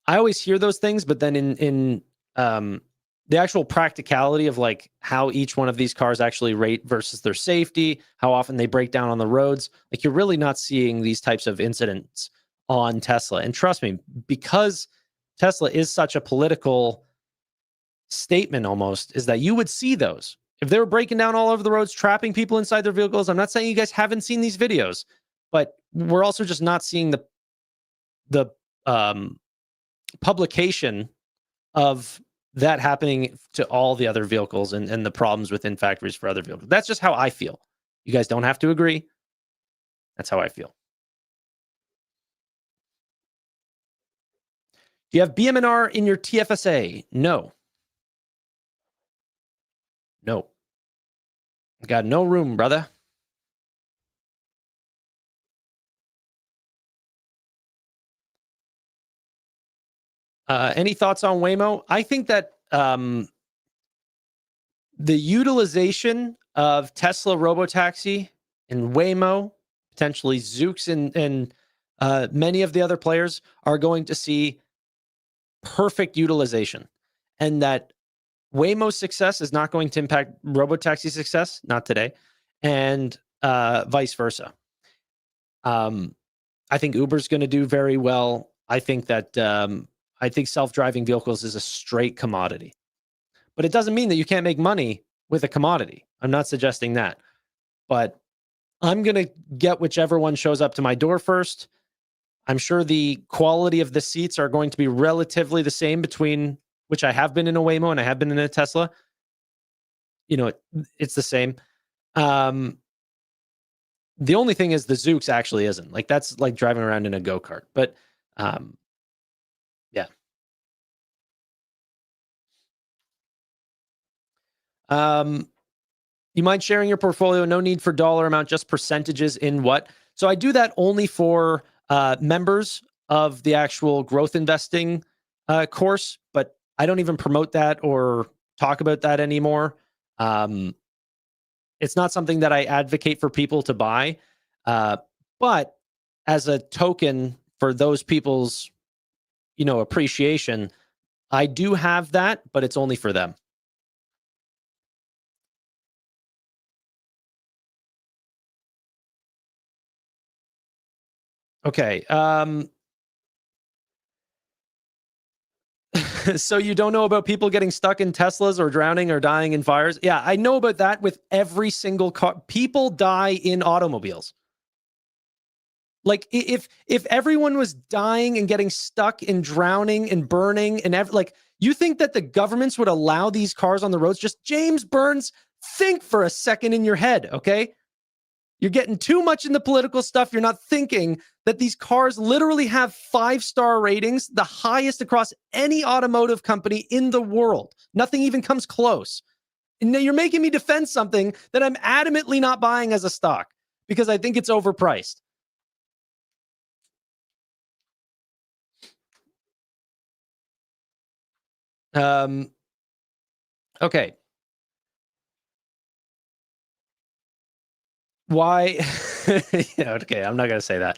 I always hear those things, but then in the actual practicality of like how each one of these cars actually rate versus their safety, how often they break down on the roads, like you're really not seeing these types of incidents on Tesla. And trust me, because Tesla is such a political statement almost, is that you would see those. If they were breaking down all over the roads, trapping people inside their vehicles, I'm not saying you guys haven't seen these videos, but we're also just not seeing the publication of that happening to all the other vehicles and the problems within factories for other vehicles. That's just how I feel. You guys don't have to agree. That's how I feel. Do you have BMR in your TFSA? No. No. Got no room, brother. Any thoughts on Waymo? I think that the utilization of Tesla Robotaxi and Waymo, potentially Zoox and many of the other players are going to see perfect utilization, and that Waymo's success is not going to impact Robotaxi's success, not today, and vice versa. I think Uber's going to do very well. I think that I think self-driving vehicles is a straight commodity, but it doesn't mean that you can't make money with a commodity. I'm not suggesting that, but I'm going to get whichever one shows up to my door first. I'm sure the quality of the seats are going to be relatively the same between which I have been in a Waymo and I have been in a Tesla. It's the same. The only thing is the Zoox actually isn't. Like, that's like driving around in a go-kart. But yeah. You mind sharing your portfolio? No need for dollar amount, just percentages in what? So I do that only for members of the actual growth investing course, but I don't even promote that or talk about that anymore. It's not something that I advocate for people to buy, but as a token for those people's, appreciation, I do have that, but it's only for them. Okay. So you don't know about people getting stuck in Teslas or drowning or dying in fires? Yeah, I know about that with every single car. People die in automobiles. Like, if everyone was dying and getting stuck and drowning and burning and you think that the governments would allow these cars on the roads? Just James Burns, think for a second in your head, okay? You're getting too much in the political stuff. You're not thinking that these cars literally have 5-star ratings, the highest across any automotive company in the world. Nothing even comes close. And now you're making me defend something that I'm adamantly not buying as a stock because I think it's overpriced. Okay. Why? Yeah, okay, I'm not going to say that.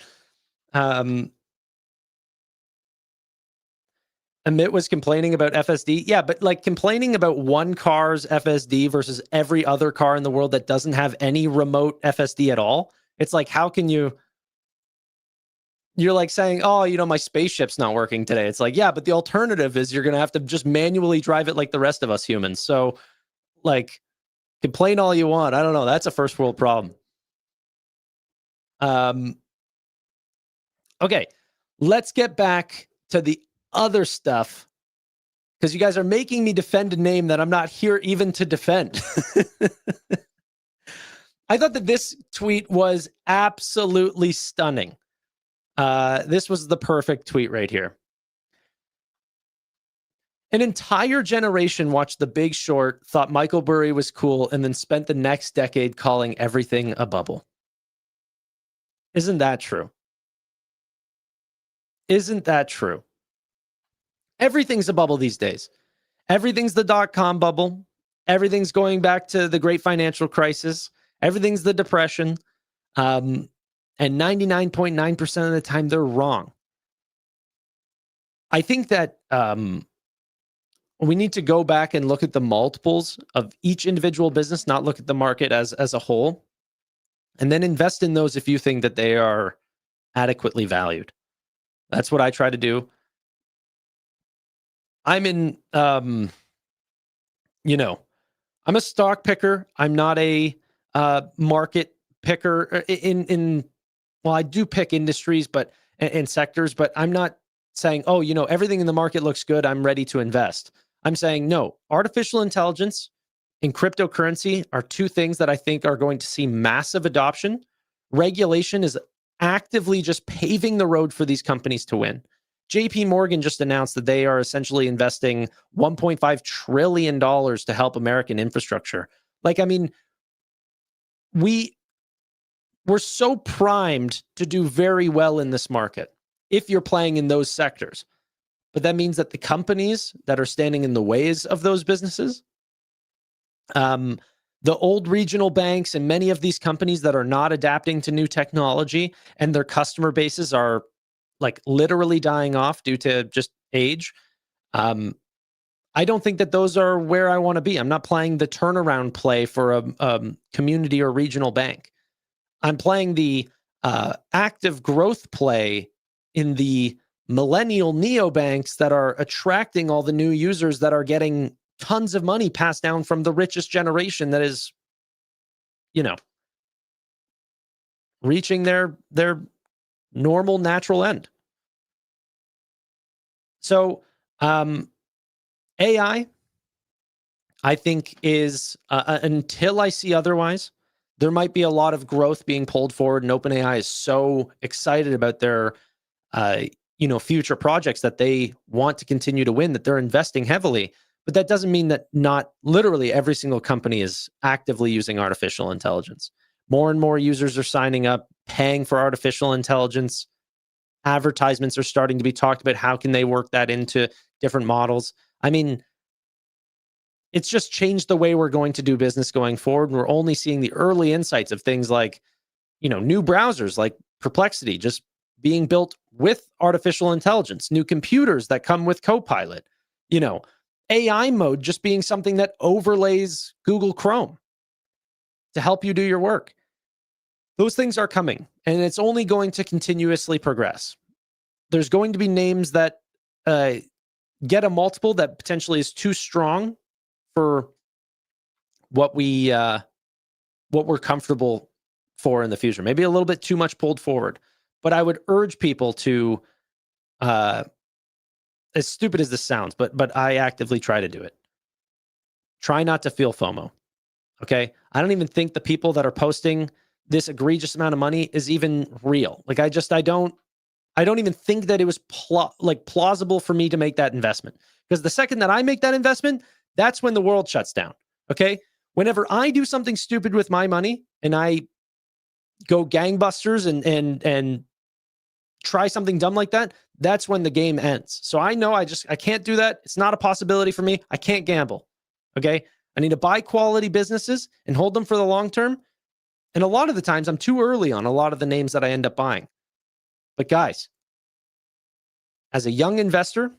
Amit was complaining about FSD. Yeah, but like complaining about one car's FSD versus every other car in the world that doesn't have any remote FSD at all. It's like, how can you're like saying, oh, my spaceship's not working today. It's like, yeah, but the alternative is you're going to have to just manually drive it like the rest of us humans. So like, complain all you want. I don't know. That's a first world problem. Okay, let's get back to the other stuff because you guys are making me defend a name that I'm not here even to defend. I thought that this tweet was absolutely stunning. This was the perfect tweet right here. An entire generation watched The Big Short, thought Michael Burry was cool, and then spent the next decade calling everything a bubble. Isn't that true? Isn't that true? Everything's a bubble these days. Everything's the dot-com bubble. Everything's going back to the great financial crisis. Everything's the depression. And 99.9% of the time, they're wrong. I think that we need to go back and look at the multiples of each individual business, not look at the market as a whole, and then invest in those if you think that they are adequately valued. That's what I try to do. I'm in, I'm a stock picker. I'm not a market picker well, I do pick industries, and sectors, but I'm not saying, oh, everything in the market looks good, I'm ready to invest. I'm saying, no, artificial intelligence and cryptocurrency are two things that I think are going to see massive adoption. Regulation is actively just paving the road for these companies to win. JP Morgan just announced that they are essentially investing $1.5 trillion to help American infrastructure. We're so primed to do very well in this market if you're playing in those sectors. But that means that the companies that are standing in the ways of those businesses, the old regional banks and many of these companies that are not adapting to new technology and their customer bases are literally dying off due to just age. I don't think that those are where I want to be. I'm not playing the turnaround play for a community or regional bank. I'm playing the active growth play in the millennial neobanks that are attracting all the new users that are getting tons of money passed down from the richest generation that is, reaching their normal natural end. So AI, I think, is until I see otherwise, there might be a lot of growth being pulled forward, and OpenAI is so excited about their future projects that they want to continue to win, that they're investing heavily. But that doesn't mean that not literally every single company is actively using artificial intelligence. More and more users are signing up, paying for artificial intelligence. Advertisements are starting to be talked about. How can they work that into different models? I mean, it's just changed the way we're going to do business going forward. We're only seeing the early insights of things like, new browsers like Perplexity just being built with artificial intelligence, new computers that come with Copilot, AI mode just being something that overlays Google Chrome to help you do your work. Those things are coming, and it's only going to continuously progress. There's going to be names that get a multiple that potentially is too strong for what we're comfortable for in the future. Maybe a little bit too much pulled forward. But I would urge people to, as stupid as this sounds, but I actively try to do it. Try not to feel FOMO. Okay? I don't even think the people that are posting this egregious amount of money is even real. I don't even think that it was plausible for me to make that investment. Because the second that I make that investment, that's when the world shuts down. Okay? Whenever I do something stupid with my money and I go gangbusters and try something dumb like that, that's when the game ends. So I know I can't do that. It's not a possibility for me. I can't gamble. Okay? I need to buy quality businesses and hold them for the long term. And a lot of the times I'm too early on a lot of the names that I end up buying. But guys, as a young investor,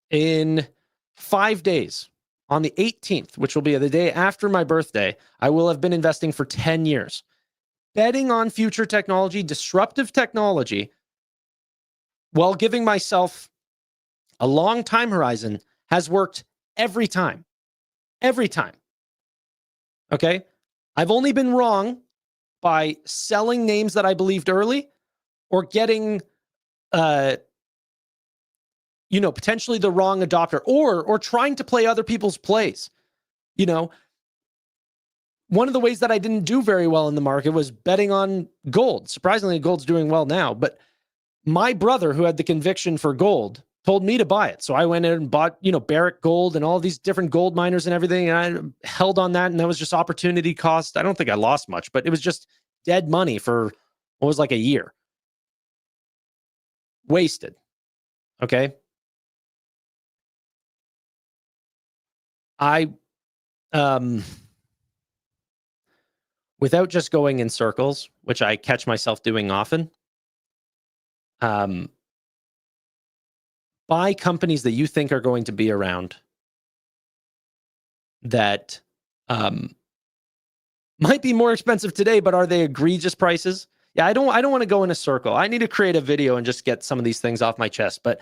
in 5 days, on the 18th, which will be the day after my birthday, I will have been investing for 10 years. Betting on future technology, disruptive technology, while giving myself a long time horizon has worked every time. Every time. Okay? I've only been wrong by selling names that I believed early or getting potentially the wrong adopter or trying to play other people's plays. one of the ways that I didn't do very well in the market was betting on gold. Surprisingly, gold's doing well now, but my brother, who had the conviction for gold, told me to buy it. So I went in and bought, Barrick Gold and all these different gold miners and everything. And I held on that. And that was just opportunity cost. I don't think I lost much, but it was just dead money for what was like a year. Wasted. Okay. Without just going in circles, which I catch myself doing often, buy companies that you think are going to be around that might be more expensive today, but are they egregious prices? Yeah, I don't want to go in a circle. I need to create a video and just get some of these things off my chest. But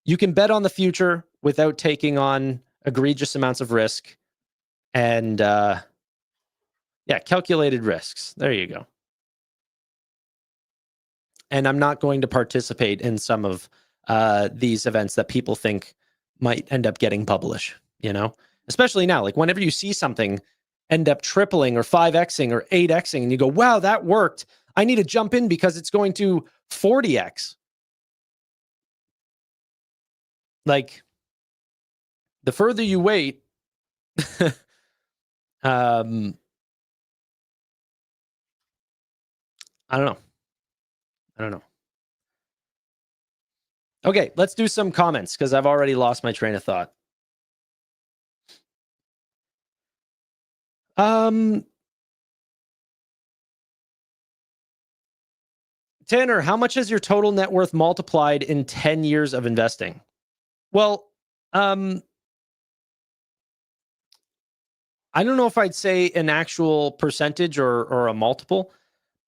you can bet on the future without taking on egregious amounts of risk. And calculated risks. There you go. And I'm not going to participate in some of these events that people think might end up getting publish, especially now. Like whenever you see something end up tripling or 5xing or 8xing and you go, wow, that worked. I need to jump in because it's going to 40x. Like the further you wait, I don't know. Okay, let's do some comments because I've already lost my train of thought. Tanner, how much has your total net worth multiplied in 10 years of investing? Well, I don't know if I'd say an actual percentage or a multiple,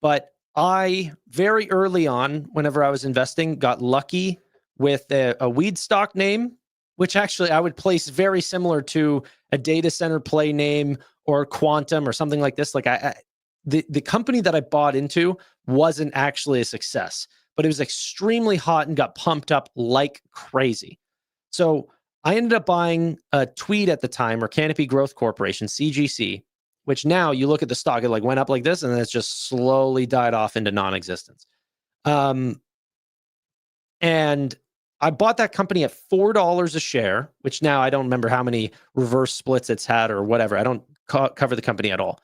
but I very early on, whenever I was investing, got lucky with a weed stock name, which actually I would place very similar to a data center play name or quantum or something like this. Like the company that I bought into wasn't actually a success, but it was extremely hot and got pumped up like crazy. So I ended up buying a Tweed at the time, or Canopy Growth Corporation, CGC, which now you look at the stock, it like went up like this, and then it's just slowly died off into non-existence. And I bought that company at $4 a share, which now I don't remember how many reverse splits it's had or whatever. I don't cover the company at all.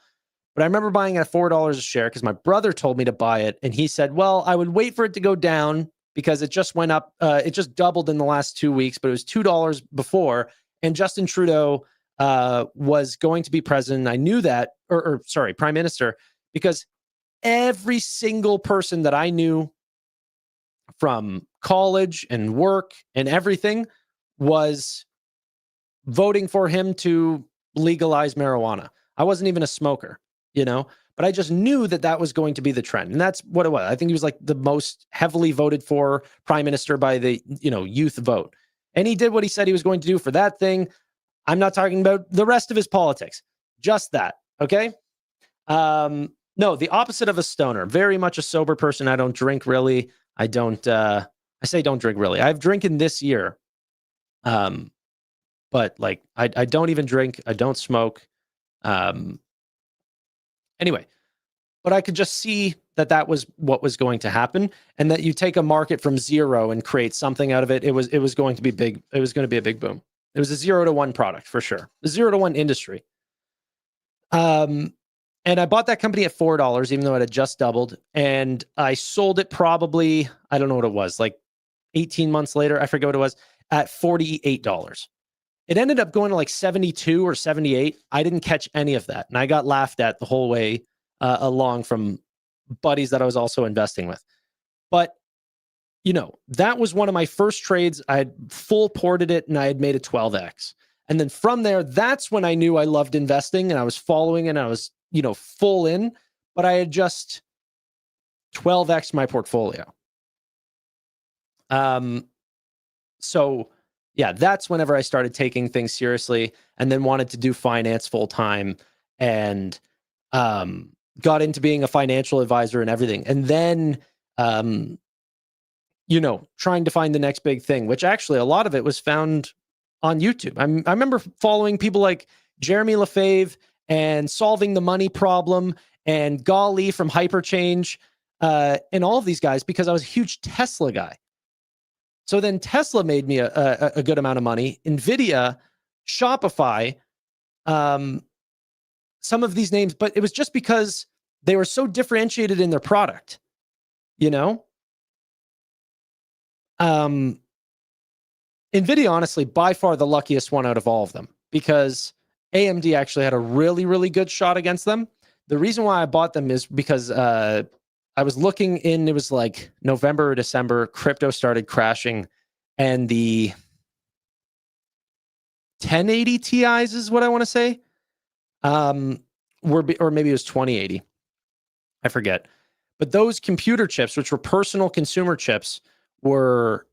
But I remember buying it at $4 a share because my brother told me to buy it. And he said, well, I would wait for it to go down because it just went up. It just doubled in the last 2 weeks, but it was $2 before. And Justin Trudeau was going to be president. I knew that, prime minister, because every single person that I knew from college and work and everything was voting for him to legalize marijuana. I wasn't even a smoker, but I just knew that was going to be the trend. And that's what it was. I think he was like the most heavily voted for prime minister by the, youth vote. And he did what he said he was going to do for that thing. I'm not talking about the rest of his politics, just that. Okay. No, the opposite of a stoner, very much a sober person. I don't drink really. I don't drink really. I've drinking this year. But like, I don't even drink. I don't smoke. Anyway, but I could just see that was what was going to happen, and that you take a market from zero and create something out of it. It was going to be big. It was going to be a big boom. It was a 0 to 1 product for sure. The 0 to 1 industry. And I bought that company at $4, even though it had just doubled. And I sold it probably, I don't know what it was, like 18 months later, I forget what it was, at $48. It ended up going to like 72 or 78. I didn't catch any of that. And I got laughed at the whole way along from buddies that I was also investing with. But, that was one of my first trades. I had full ported it and I had made a 12x. And then from there, that's when I knew I loved investing and I was following and I was, full in, but I had just 12x my portfolio. So yeah, that's whenever I started taking things seriously and then wanted to do finance full time and got into being a financial advisor and everything. And then, trying to find the next big thing, which actually a lot of it was found on YouTube. I remember following people like Jeremy Lefebvre and Solving the Money Problem and Golly from Hyperchange and all of these guys because I was a huge Tesla guy. So then Tesla made me a good amount of money. NVIDIA, Shopify, some of these names, but it was just because they were so differentiated in their product, you know? NVIDIA, honestly, by far the luckiest one out of all of them because AMD actually had a really, really good shot against them. The reason why I bought them is because I was looking in, it was like November or December, crypto started crashing, and the 1080 Ti's is what I want to say. Or maybe it was 2080. I forget. But those computer chips, which were personal consumer chips, were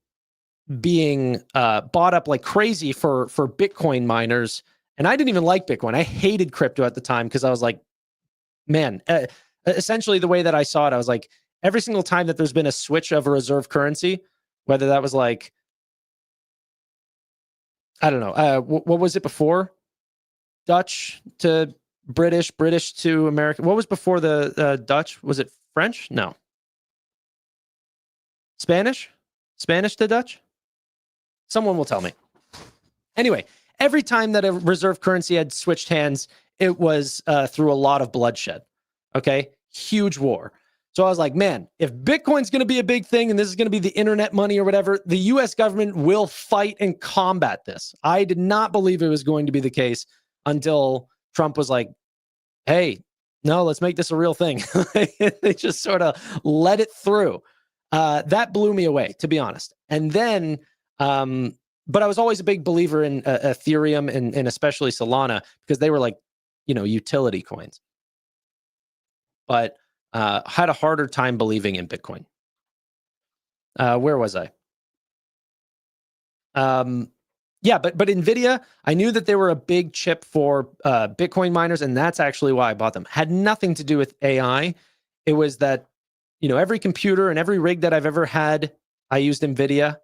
being bought up like crazy for Bitcoin miners. And I didn't even like Bitcoin. I hated crypto at the time because I was like, man, essentially the way that I saw it, I was like, every single time that there's been a switch of a reserve currency, whether that was like, I don't know, what was it before? Dutch to British, British to American. What was before the Dutch? Was it French? No. Spanish? Spanish to Dutch? Someone will tell me. Anyway, every time that a reserve currency had switched hands, it was through a lot of bloodshed. Okay? Huge war. So I was like, man, if Bitcoin's going to be a big thing and this is going to be the internet money or whatever, the US government will fight and combat this. I did not believe it was going to be the case until Trump was like, hey, no, let's make this a real thing. They just sort of let it through. That blew me away, to be honest. And then, but I was always a big believer in Ethereum and especially Solana because they were like, utility coins. But had a harder time believing in Bitcoin. Where was I? Yeah, but NVIDIA, I knew that they were a big chip for Bitcoin miners, and that's actually why I bought them. Had nothing to do with AI. It was that, every computer and every rig that I've ever had, I used NVIDIA,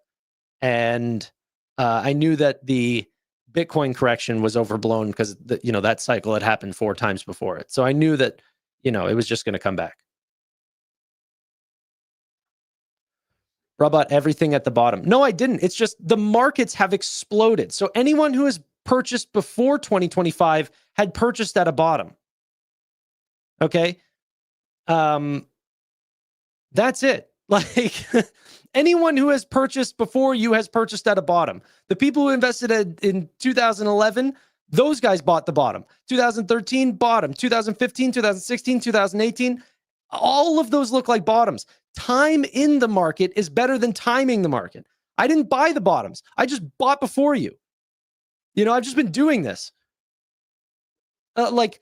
and I knew that the Bitcoin correction was overblown because that cycle had happened 4 times before it. So I knew that, it was just going to come back. Rob bought everything at the bottom. No, I didn't. It's just the markets have exploded. So anyone who has purchased before 2025 had purchased at a bottom. Okay. That's it. Like anyone who has purchased before you has purchased at a bottom. The people who invested in 2011, those guys bought the bottom. 2013, bottom. 2015, 2016, 2018, all of those look like bottoms. Time in the market is better than timing the market. I didn't buy the bottoms. I just bought before you. I've just been doing this. Like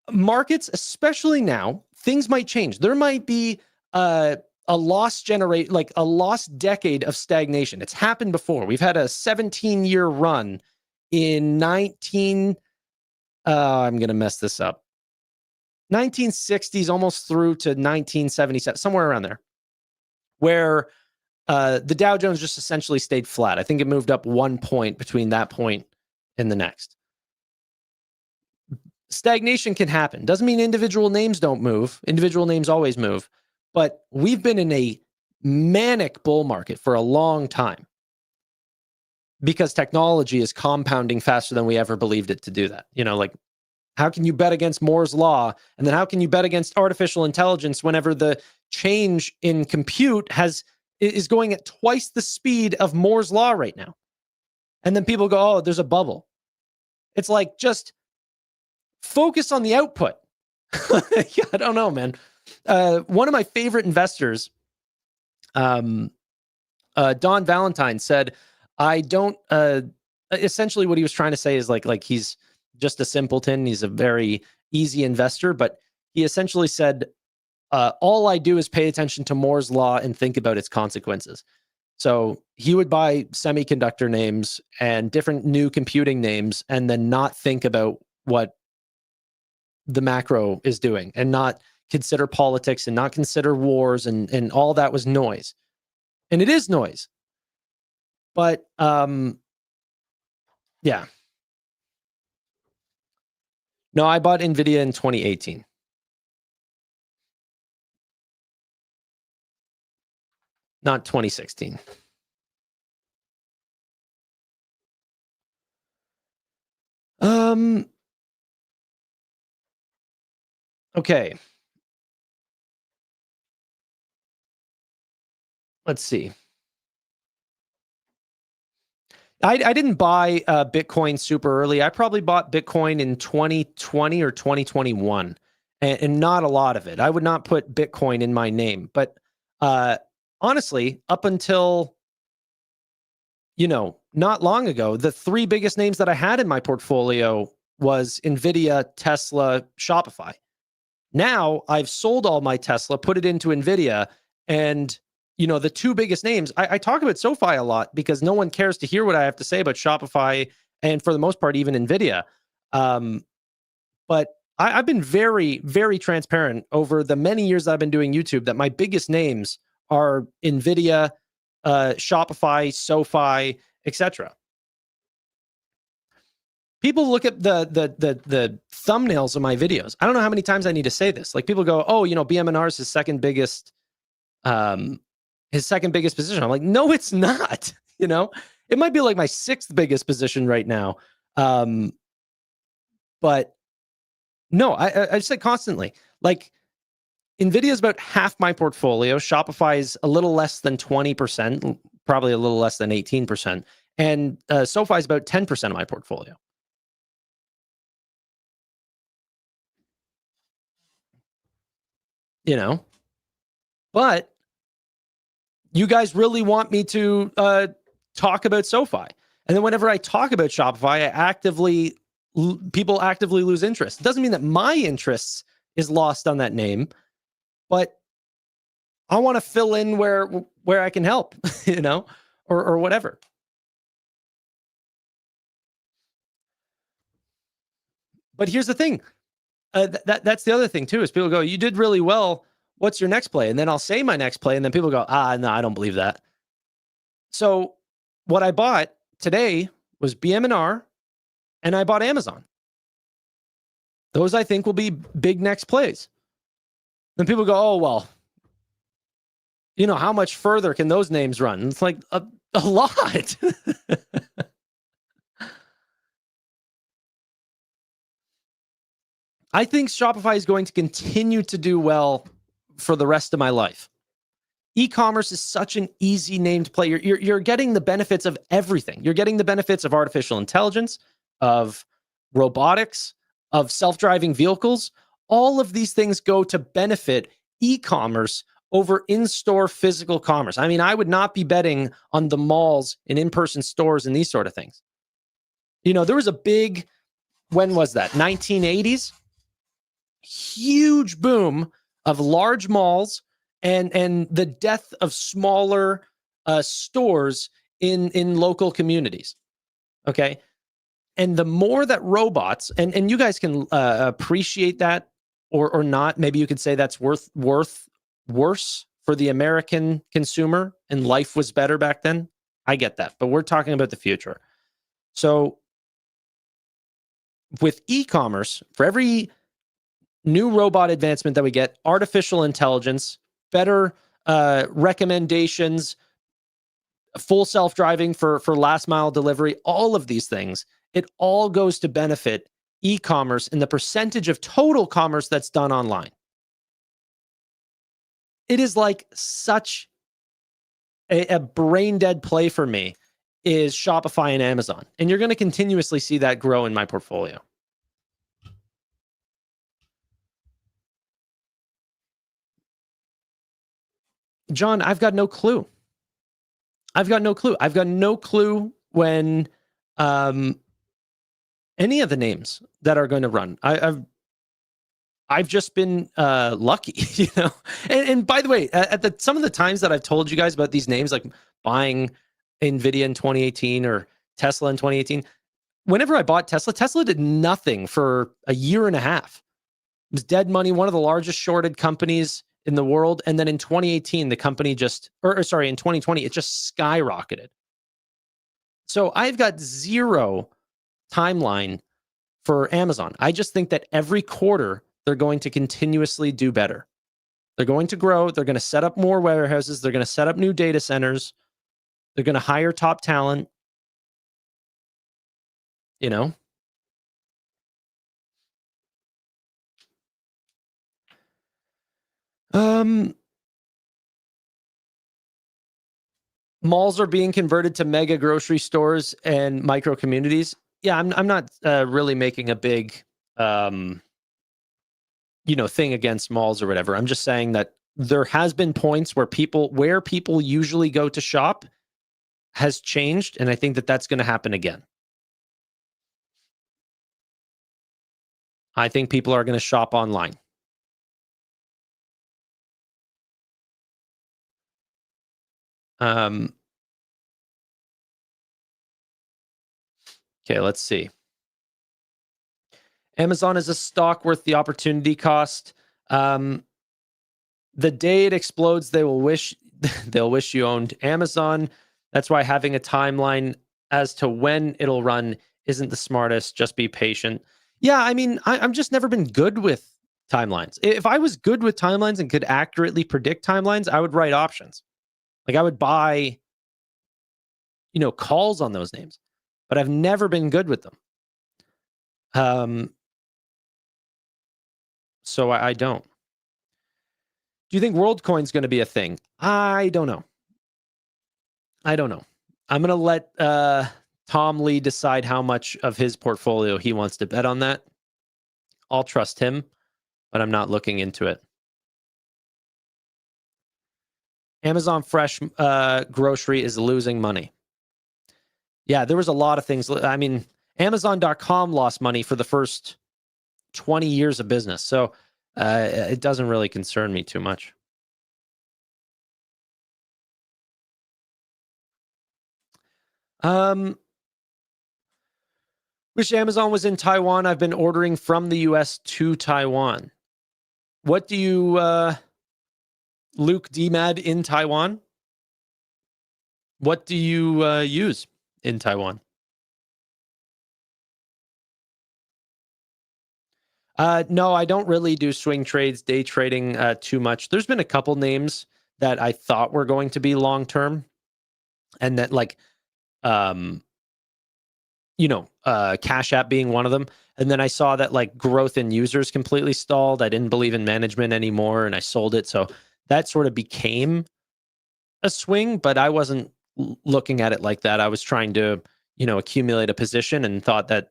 markets, especially now, things might change. There might be a lost decade of stagnation. It's happened before. We've had a 17-year run in I'm going to mess this up. 1960s almost through to 1977, somewhere around there, where the Dow Jones just essentially stayed flat. I think it moved up 1 point between that point and the next. Stagnation can happen. Doesn't mean individual names don't move. Individual names always move. But we've been in a manic bull market for a long time because technology is compounding faster than we ever believed it to do that. Like, how can you bet against Moore's law? And then how can you bet against artificial intelligence whenever the change in compute is going at twice the speed of Moore's law right now? And then people go, oh, there's a bubble. It's like, just focus on the output. Yeah, I don't know, man. One of my favorite investors, Don Valentine, said, I don't, essentially what he was trying to say is like he's just a simpleton. He's a very easy investor, but he essentially said, all I do is pay attention to Moore's law and think about its consequences. So he would buy semiconductor names and different new computing names and then not think about what the macro is doing and not consider politics and not consider wars and all that was noise. And it is noise. But Yeah. No, I bought NVIDIA in 2018. Not 2016. Okay. Let's see. I didn't buy Bitcoin super early. I probably bought Bitcoin in 2020 or 2021, and not a lot of it. I would not put Bitcoin in my name, but honestly, up until not long ago, the three biggest names that I had in my portfolio was Nvidia, Tesla, Shopify. Now I've sold all my Tesla, put it into Nvidia, and the two biggest names. I talk about SoFi a lot because no one cares to hear what I have to say about Shopify and, for the most part, even Nvidia. But I've been very, very transparent over the many years that I've been doing YouTube that my biggest names are Nvidia, Shopify, SoFi, etc. People look at the thumbnails of my videos. I don't know how many times I need to say this. Like, people go, "Oh, BMR is his second biggest position." I'm like, no, it's not. It might be like my sixth biggest position right now. But no, I say constantly, like, NVIDIA is about half my portfolio. Shopify is a little less than 20%, probably a little less than 18%. And SoFi is about 10% of my portfolio. But you guys really want me to talk about SoFi. And then whenever I talk about Shopify, people actively lose interest. It doesn't mean that my interest is lost on that name, but I want to fill in where I can help, or whatever. But here's the thing. That's the other thing too, is people go, "You did really well. What's your next play?" And then I'll say my next play, and then people go, "No, I don't believe that." So what I bought today was BMR, and I bought Amazon. Those, I think, will be big next plays. Then people go, "Oh, well, how much further can those names run?" And it's like a lot. I think Shopify is going to continue to do well for the rest of my life. E-commerce is such an easy named play. You're getting the benefits of everything. You're getting the benefits of artificial intelligence, of robotics, of self-driving vehicles. All of these things go to benefit e-commerce over in-store physical commerce. I mean, I would not be betting on the malls and in-person stores and these sort of things. There was a big, when was that? 1980s? Huge boom of large malls and the death of smaller stores in local communities. Okay. And the more that robots, and you guys can appreciate that or not, maybe you could say that's worse for the American consumer and life was better back then. I get that, but we're talking about the future. So with e-commerce, for every new robot advancement that we get, artificial intelligence, better recommendations, full self-driving for last mile delivery, all of these things, it all goes to benefit e-commerce and the percentage of total commerce that's done online. It is like such a brain dead play for me is Shopify and Amazon. And you're going to continuously see that grow in my portfolio. John, I've got no clue. I've got no clue when any of the names that are going to run. I've just been lucky, And by the way, at some of the times that I've told you guys about these names, like buying NVIDIA in 2018 or Tesla in 2018, whenever I bought Tesla did nothing for a year and a half. It was dead money, one of the largest shorted companies in the world. And then in 2018, the company in 2020, it just skyrocketed. So I've got zero timeline for Amazon. I just think that every quarter they're going to continuously do better. They're going to grow. They're going to set up more warehouses. They're going to set up new data centers. They're going to hire top talent. You know? Malls are being converted to mega grocery stores and micro communities. Yeah, I'm not really making a big thing against malls or whatever. I'm just saying that there has been points where people usually go to shop has changed, and I think that that's going to happen again. I think people are going to shop online. Okay, let's see. Amazon is a stock worth the opportunity cost. The day it explodes, they'll wish you owned Amazon. That's why having a timeline as to when it'll run isn't the smartest. Just be patient. Yeah, I mean, I'm just never been good with timelines. If I was good with timelines and could accurately predict timelines, I would write options. Like I would buy, calls on those names, but I've never been good with them. So I don't. Do you think WorldCoin's going to be a thing? I don't know. I'm going to let Tom Lee decide how much of his portfolio he wants to bet on that. I'll trust him, but I'm not looking into it. Amazon Fresh grocery is losing money. Yeah, there was a lot of things. I mean, Amazon.com lost money for the first 20 years of business. So it doesn't really concern me too much. Wish Amazon was in Taiwan. I've been ordering from the US to Taiwan. What do you, Luke DMAD in Taiwan? What do you use in Taiwan? No, I don't really do swing trades, day trading too much. There's been a couple names that I thought were going to be long term, and that Cash App being one of them. And then I saw that growth in users completely stalled. I didn't believe in management anymore, and I sold it. So that sort of became a swing, but I wasn't looking at it like that. I was trying to, accumulate a position and thought that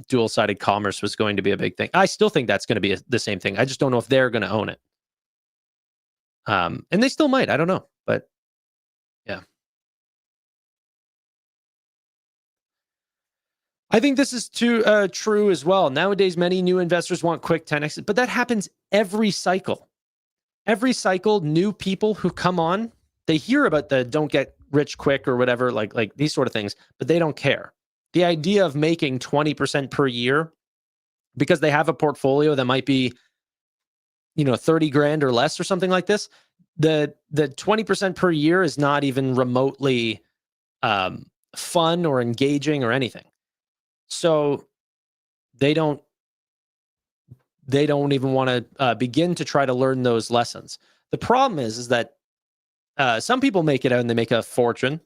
dual-sided commerce was going to be a big thing. I still think that's going to be the same thing. I just don't know if they're going to own it. And they still might. I don't know. But yeah. I think this is true as well. Nowadays, many new investors want quick 10x, but that happens every cycle. Every cycle, new people who come on, they hear about the don't get rich quick or whatever, like these sort of things, but they don't care. The idea of making 20% per year because they have a portfolio that might be, 30 grand or less or something like this, the 20% per year is not even remotely fun or engaging or anything. So they don't even want to begin to try to learn those lessons. The problem is that some people make it out and they make a fortune,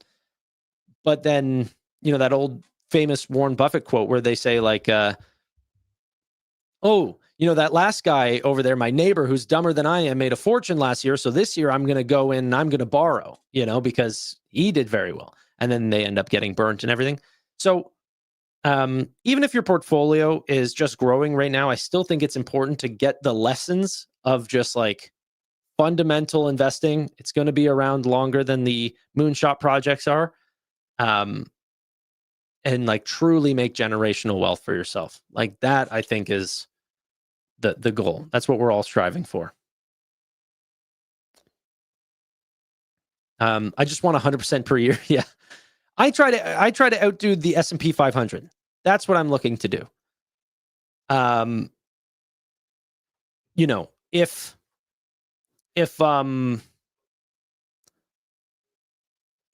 but then, that old famous Warren Buffett quote where they say that last guy over there, my neighbor who's dumber than I am, made a fortune last year. So this year I'm going to go in and I'm going to borrow, because he did very well. And then they end up getting burnt and everything. So even if your portfolio is just growing right now, I still think it's important to get the lessons of just fundamental investing. It's going to be around longer than the moonshot projects are. And truly make generational wealth for yourself. That, I think, is the goal. That's what we're all striving for. I just want 100% per year. Yeah. I try to outdo the S&P 500. That's what I'm looking to do. If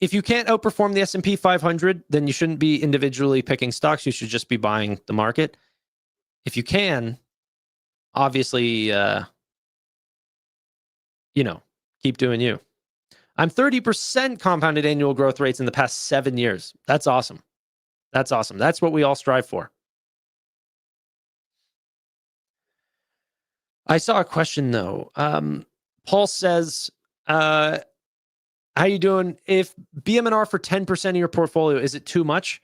if you can't outperform the S&P 500, then you shouldn't be individually picking stocks. You should just be buying the market. If you can, obviously, keep doing you. I'm 30% compounded annual growth rates in the past 7 years. That's awesome. That's awesome. That's what we all strive for. I saw a question, though. Paul says, how you doing? If BMR for 10% of your portfolio, is it too much?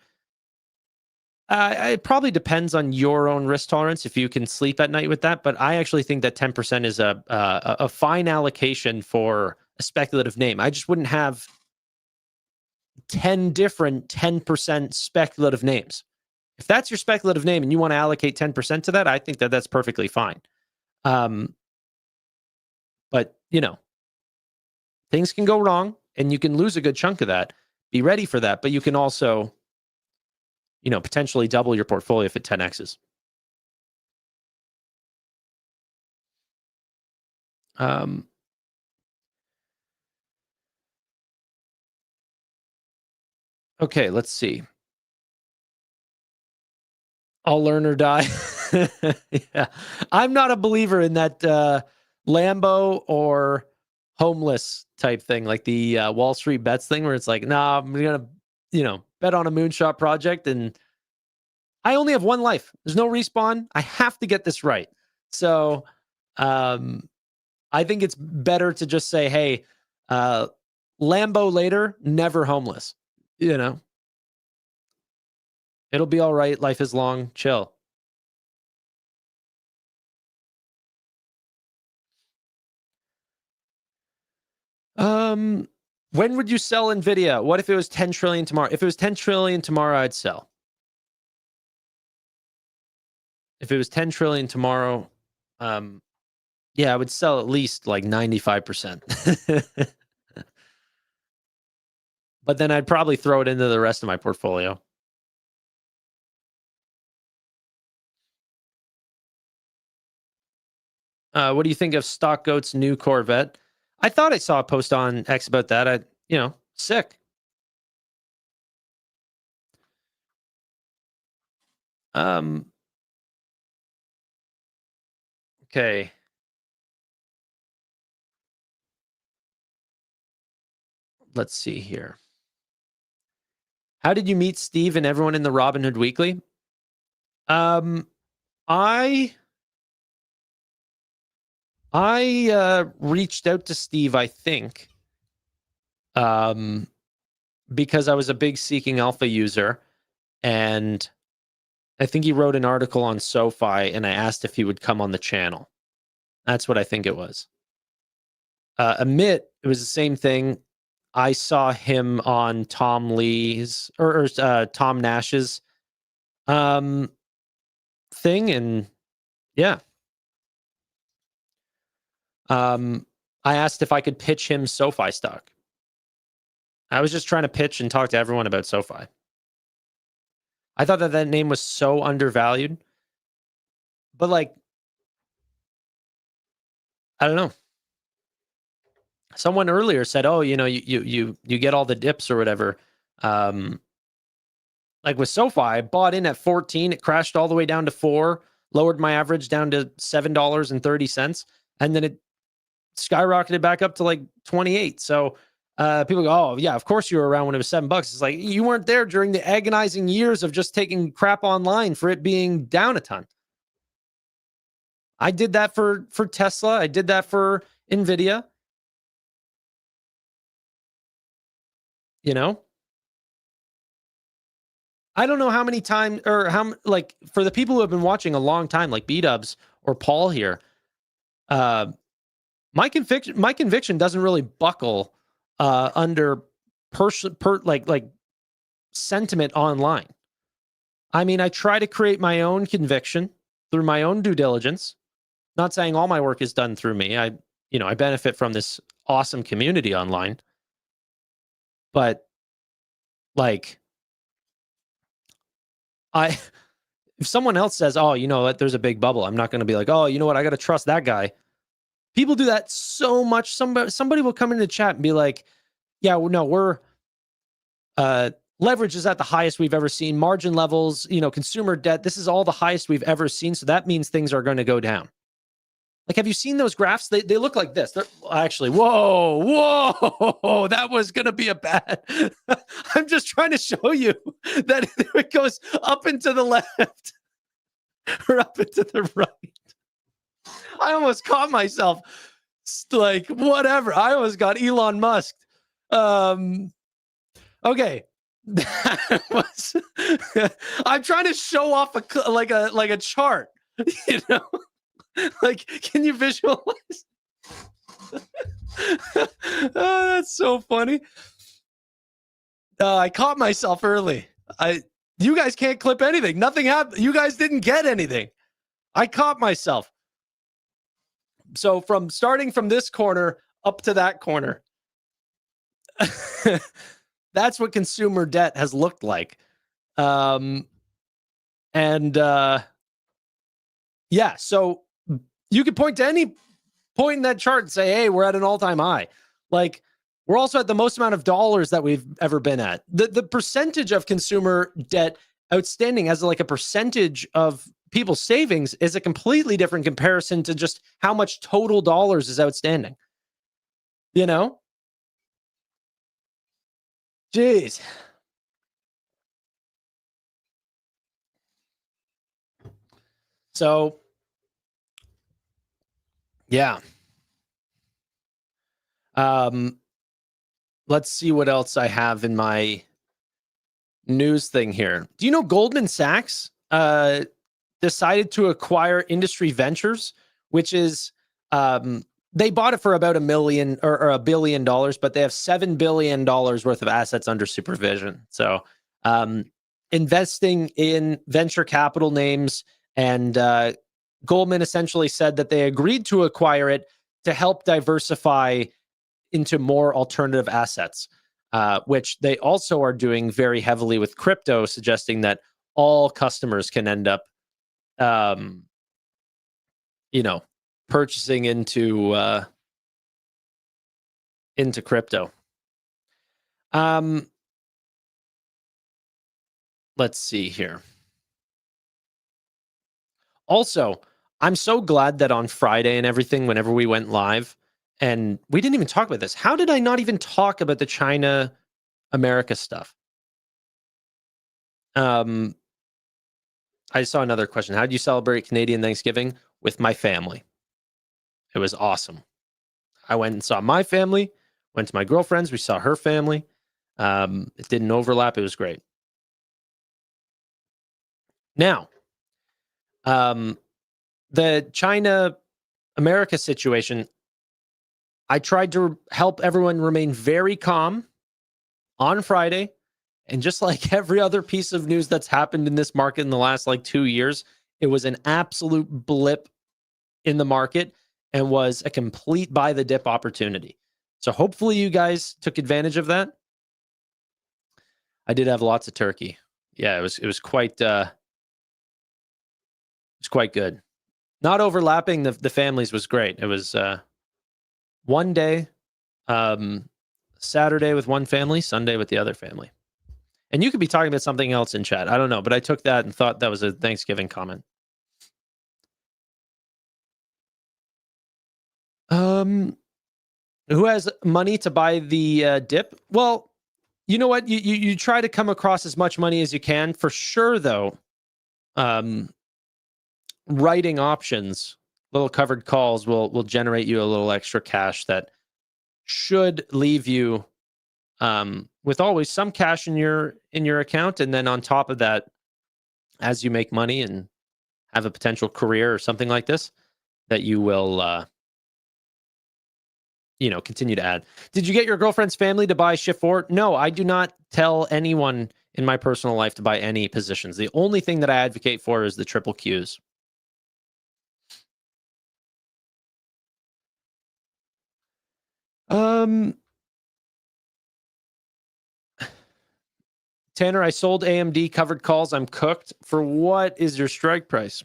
It probably depends on your own risk tolerance if you can sleep at night with that. But I actually think that 10% is a fine allocation for a speculative name. I just wouldn't have 10 different 10% speculative names. If that's your speculative name and you want to allocate 10% to that, I think that that's perfectly fine. But, things can go wrong and you can lose a good chunk of that. Be ready for that. But you can also, potentially double your portfolio if it 10x's. Okay, let's see. I'll learn or die. Yeah. I'm not a believer in that Lambo or homeless type thing, like the Wall Street bets thing where it's like, nah, I'm going to, bet on a moonshot project and I only have one life. There's no respawn. I have to get this right. So I think it's better to just say, hey, Lambo later, never homeless. It'll be all right. Life is long. Chill. When would you sell Nvidia? What if it was 10 trillion tomorrow? If it was 10 trillion tomorrow, I'd sell. If it was 10 trillion tomorrow, yeah, I would sell at least like 95%. But then I'd probably throw it into the rest of my portfolio. What do you think of Stock Goat's new Corvette? I thought I saw a post on X about that. Sick. Okay. Let's see here. How did you meet Steve and everyone in the Robinhood Weekly? I reached out to Steve, I think, because I was a big Seeking Alpha user, and I think he wrote an article on SoFi, and I asked if he would come on the channel. That's what I think it was. Amit, it was the same thing. I saw him on Tom Lee's or Tom Nash's thing, and yeah. I asked if I could pitch him SoFi stock. I was just trying to pitch and talk to everyone about SoFi. I thought that name was so undervalued. But I don't know. Someone earlier said, "Oh, you get all the dips or whatever." Like with SoFi, I bought in at 14, it crashed all the way down to 4, lowered my average down to $7.30, and then it skyrocketed back up to like 28. So people go, "Oh, yeah, of course you were around when it was $7." It's like you weren't there during the agonizing years of just taking crap online for it being down a ton. I did that for Tesla. I did that for Nvidia. I don't know how many times or for the people who have been watching a long time, like B-Dubs or Paul here, my conviction doesn't really buckle under sentiment online. I mean, I try to create my own conviction through my own due diligence. Not saying all my work is done through me. I benefit from this awesome community online. But if someone else says, "Oh, there's a big bubble," I'm not going to be like, "Oh, you know what? I got to trust that guy." People do that so much. Somebody will come into the chat and be like, "Yeah, well, no, Leverage is at the highest we've ever seen. Margin levels, consumer debt, this is all the highest we've ever seen. So that means things are going to go down. Like, have you seen those graphs? They look like this. They're actually, whoa, that was going to be a bad. I'm just trying to show you that it goes up and to the left or up and to the right. I almost caught myself. Like, whatever. I almost got Elon Musk. Okay. That was, I'm trying to show off a chart, like, can you visualize? Oh, that's so funny. I caught myself early. You guys can't clip anything. Nothing happened. You guys didn't get anything. I caught myself. So starting from this corner up to that corner, that's what consumer debt has looked like. Yeah, so you could point to any point in that chart and say, hey, we're at an all-time high. Like, we're also at the most amount of dollars that we've ever been at. The percentage of consumer debt outstanding as like a percentage of people's savings is a completely different comparison to just how much total dollars is outstanding. Jeez. So, yeah. Let's see what else I have in my news thing here. Do you know Goldman Sachs decided to acquire Industry Ventures, which is they bought it for about $1 million or $1 billion, but they have $7 billion worth of assets under supervision. So investing in venture capital names, and Goldman essentially said that they agreed to acquire it to help diversify into more alternative assets, which they also are doing very heavily with crypto, suggesting that all customers can end up, purchasing into crypto. Let's see here. Also, I'm so glad that on Friday and everything, whenever we went live, and we didn't even talk about this. How did I not even talk about the China America stuff? I saw another question. How do you celebrate Canadian Thanksgiving? With my family. It was awesome. I went and saw my family, went to my girlfriend's, we saw her family. It didn't overlap. It was great. Now, the China America situation, I tried to help everyone remain very calm on Friday. And just like every other piece of news that's happened in this market in the last 2 years, it was an absolute blip in the market and was a complete buy the dip opportunity. So hopefully you guys took advantage of that. I did have lots of turkey. Yeah, it was quite good. Not overlapping the families was great. It was one day, Saturday with one family, Sunday with the other family. And you could be talking about something else in chat. I don't know, but I took that and thought that was a Thanksgiving comment. Who has money to buy the dip? Well, you know what? You try to come across as much money as you can. For sure, though, writing options, little covered calls will generate you a little extra cash that should leave you with always some cash in your account. And then on top of that, as you make money and have a potential career or something like this, that you will continue to add. Did you get your girlfriend's family to buy Shift 4? No, I do not tell anyone in my personal life to buy any positions. The only thing that I advocate for is the triple Qs. Tanner, I sold AMD covered calls. I'm cooked. For what is your strike price?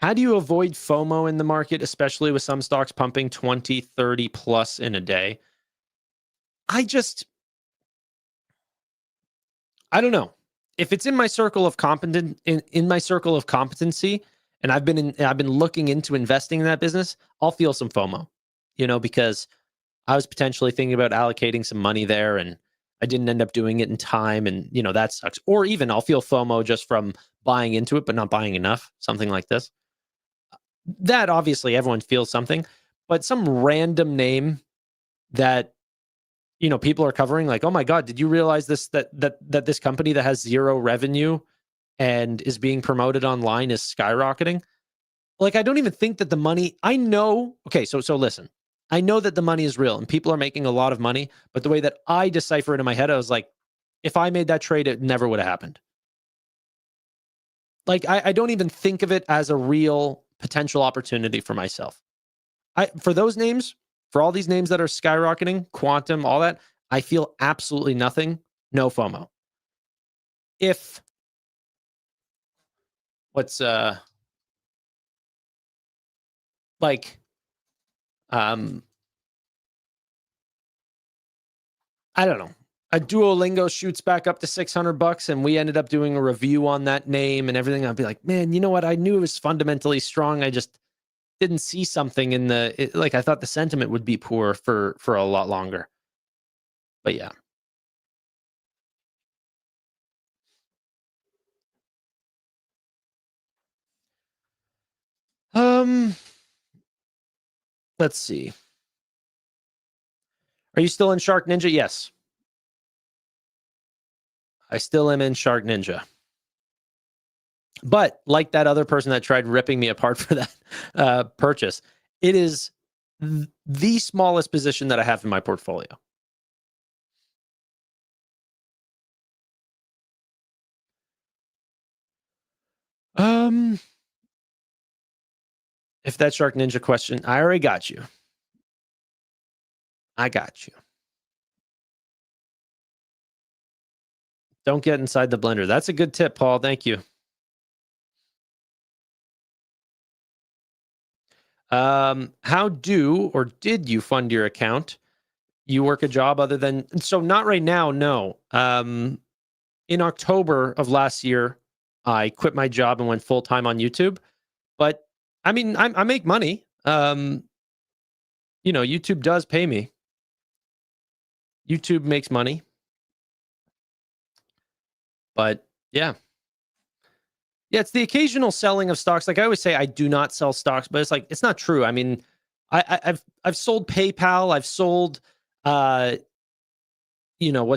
How do you avoid FOMO in the market, especially with some stocks pumping 20, 30 plus in a day? I don't know. If it's in my circle of in my circle of competency, and I've been looking into investing in that business, I'll feel some FOMO, because I was potentially thinking about allocating some money there and I didn't end up doing it in time, and that sucks. Or even I'll feel FOMO just from buying into it but not buying enough, something like this. That obviously everyone feels something, but some random name that people are covering, like, oh my god, did you realize that this company that has zero revenue and is being promoted online is skyrocketing? Like, I don't even think that the money, I know, okay, so listen, I know that the money is real and people are making a lot of money, but the way that I decipher it in my head, I was like, if I made that trade, it never would have happened. Like, I don't even think of it as a real potential opportunity for myself. For those names, for all these names that are skyrocketing, quantum, all that, I feel absolutely nothing, no FOMO. If like, I don't know, a Duolingo shoots back up to $600 and we ended up doing a review on that name and everything, I'd be like, man, you know what? I knew it was fundamentally strong. I just didn't see something in like, I thought the sentiment would be poor for a lot longer. But yeah. Let's see. Are you still in Shark Ninja? Yes. I still am in Shark Ninja. But like that other person that tried ripping me apart for that purchase, it is the smallest position that I have in my portfolio. If that Shark Ninja question, I already got you. I got you. Don't get inside the blender. That's a good tip, Paul. Thank you. How do or did you fund your account? You work a job other than, so not right now, no. In October of last year, I quit my job and went full time on YouTube. But I mean, I make money. YouTube does pay me. YouTube makes money. But yeah. Yeah, it's the occasional selling of stocks. Like I always say, I do not sell stocks, but it's like, it's not true. I mean, I've sold PayPal. I've sold, what's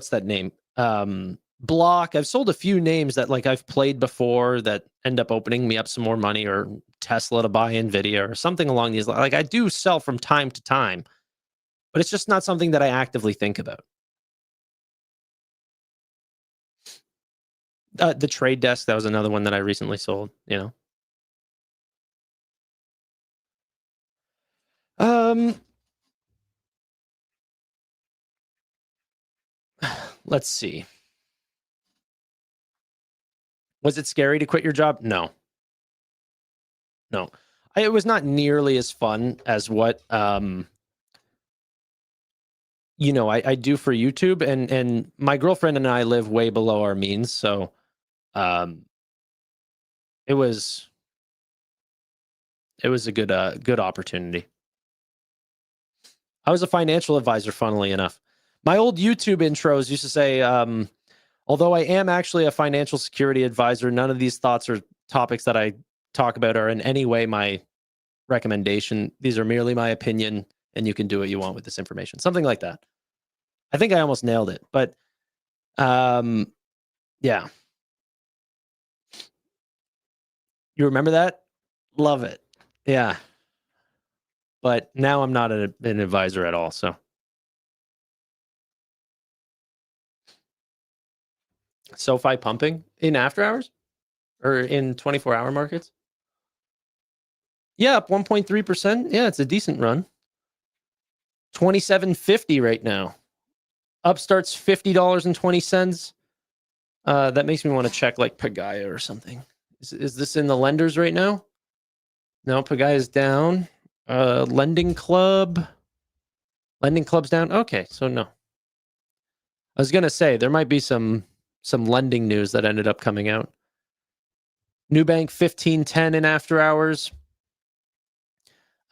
that name? Block. I've sold a few names that like I've played before that end up opening me up some more money, or Tesla to buy Nvidia or something along these lines. Like I do sell from time to time, but it's just not something that I actively think about. The Trade Desk, that was another one that I recently sold, Let's see. Was it scary to quit your job? No. It was not nearly as fun as what I do for YouTube, and my girlfriend and I live way below our means, so it was a good opportunity. I was a financial advisor, funnily enough. My old YouTube intros used to say, although I am actually a financial security advisor, none of these thoughts or topics that I talk about are in any way my recommendation. These are merely my opinion, and you can do what you want with this information. Something like that. I think I almost nailed it, but yeah. You remember that? Love it. Yeah. But now I'm not an advisor at all, so. SoFi pumping in after hours or in 24-hour markets? Yeah, up 1.3%. Yeah, it's a decent run. 27.50 right now. Upstart's $50.20. That makes me want to check like Pagaya or something. Is this in the lenders right now? Nope, a guy is down. Lending club's down. Okay, so no. I was gonna say there might be some lending news that ended up coming out. Nubank 1510 in after hours.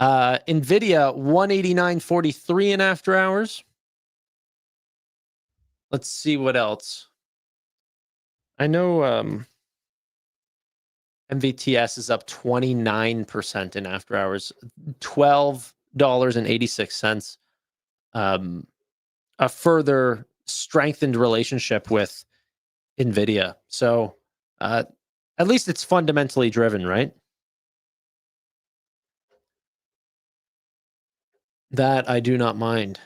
Nvidia 189.43 in after hours. Let's see what else. I know MVTS is up 29% in after hours, $12.86. A further strengthened relationship with Nvidia. So at least it's fundamentally driven, right? That I do not mind.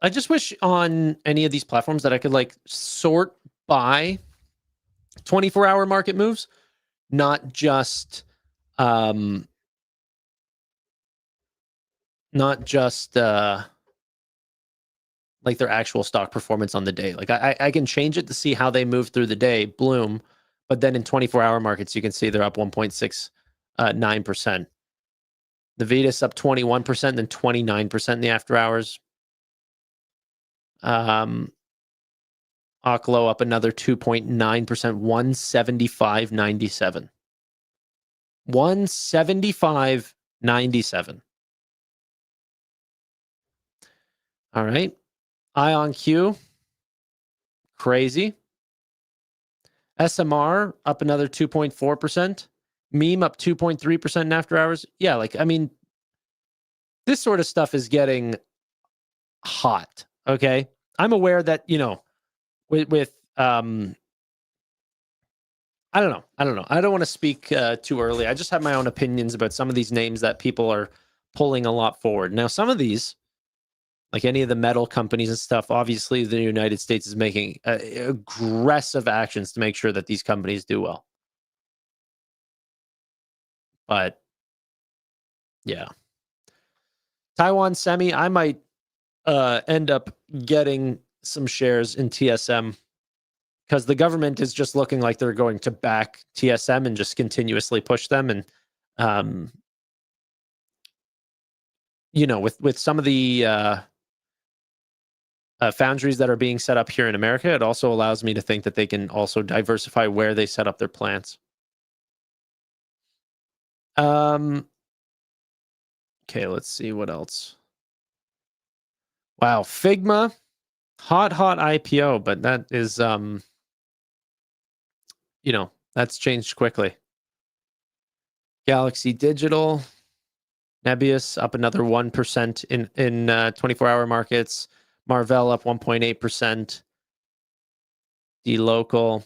I just wish on any of these platforms that I could like sort by 24-hour market moves, not just like their actual stock performance on the day. Like I can change it to see how they move through the day, Bloom, but then in 24-hour markets, you can see they're up 1.69%. The Vitas up 21%, then 29% in the after hours. Oklo up another 2.9%, 175.97. 175.97. All right. IonQ, crazy. SMR up another 2.4%. Meme up 2.3% in after hours. Yeah, like, I mean, this sort of stuff is getting hot. Okay. I'm aware that, you know, with I don't know. I don't want to speak too early. I just have my own opinions about some of these names that people are pulling a lot forward. Now, some of these, like any of the metal companies and stuff, obviously the United States is making aggressive actions to make sure that these companies do well. But yeah, Taiwan Semi, I might end up getting some shares in TSM because the government is just looking like they're going to back TSM and just continuously push them. And, you know, with some of the foundries that are being set up here in America, it also allows me to think that they can also diversify where they set up their plants. Okay, let's see what else. Wow, Figma, hot IPO, but that is you know, that's changed quickly. Galaxy Digital, Nebius up another 1% in 24-hour markets. Marvell up 1.8%. D-Local.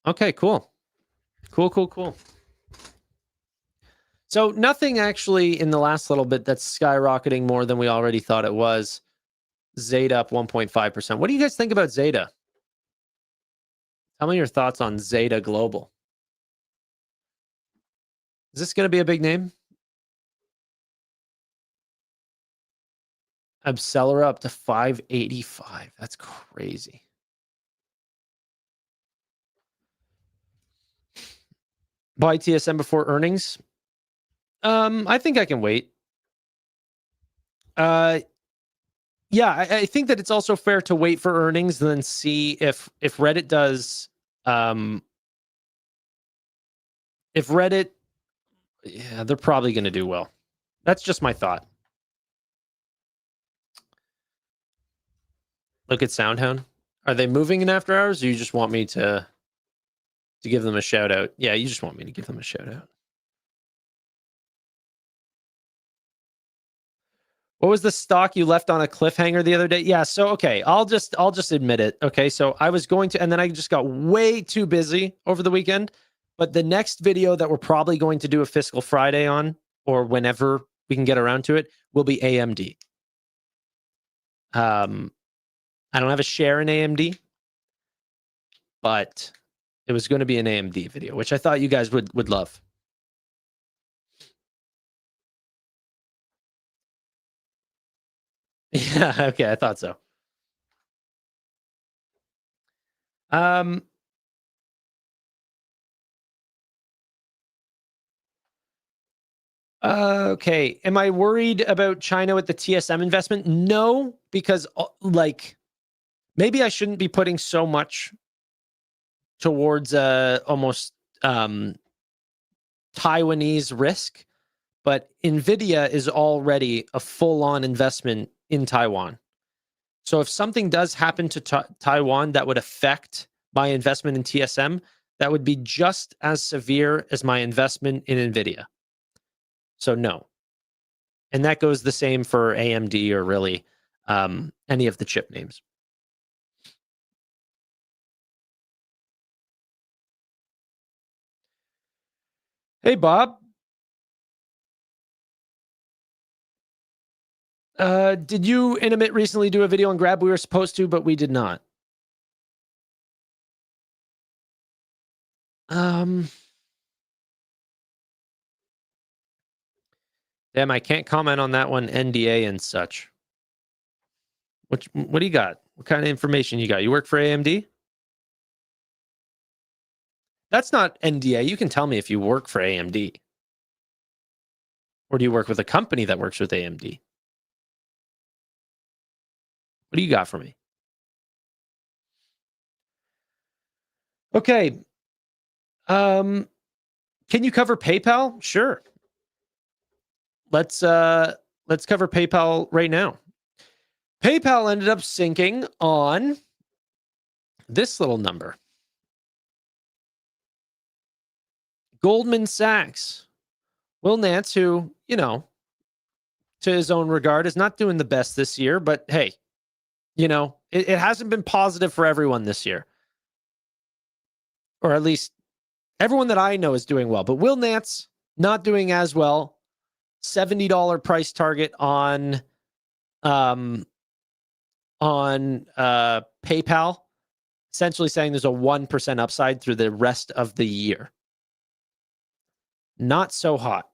Okay, cool. Cool. So nothing actually in the last little bit that's skyrocketing more than we already thought it was. Zeta up 1.5%. What do you guys think about Zeta? Tell me your thoughts on Zeta Global. Is this going to be a big name? Abcellera up to 585. That's crazy. Buy TSM before earnings? I think I can wait. Yeah, I think that it's also fair to wait for earnings and then see if Reddit does. If Reddit, yeah, they're probably going to do well. That's just my thought. Look at SoundHound. Are they moving in after hours, or you just want me to give them a shout out? Yeah, you just want me to give them a shout out. What was the stock you left on a cliffhanger the other day? Yeah, so okay, I'll just admit it. Okay, so I was going to, and then I just got way too busy over the weekend. But the next video that we're probably going to do a Fiscal Friday on, or whenever we can get around to it, will be AMD. I don't have a share in AMD, but it was going to be an AMD video, which I thought you guys would love. Yeah, okay, I thought so. Okay. Am I worried about China with the TSM investment? No, because like maybe I shouldn't be putting so much towards almost Taiwanese risk, but Nvidia is already a full-on investment in Taiwan. So if something does happen to Taiwan that would affect my investment in TSM, that would be just as severe as my investment in Nvidia. So no. And that goes the same for AMD or really any of the chip names. Hey, Bob. Did you, Intimate, recently do a video on Grab? We were supposed to, but we did not. Damn, I can't comment on that one, NDA and such. What do you got? What kind of information you got? You work for AMD? That's not NDA. You can tell me if you work for AMD. Or do you work with a company that works with AMD? What do you got for me? Okay. Can you cover PayPal? Sure. Let's cover PayPal right now. PayPal ended up sinking on this little number. Goldman Sachs. Will Nance, who, to his own regard, is not doing the best this year, but hey, it hasn't been positive for everyone this year. Or at least everyone that I know is doing well. But Will Nance not doing as well. $70 price target on PayPal, essentially saying there's a 1% upside through the rest of the year. Not so hot.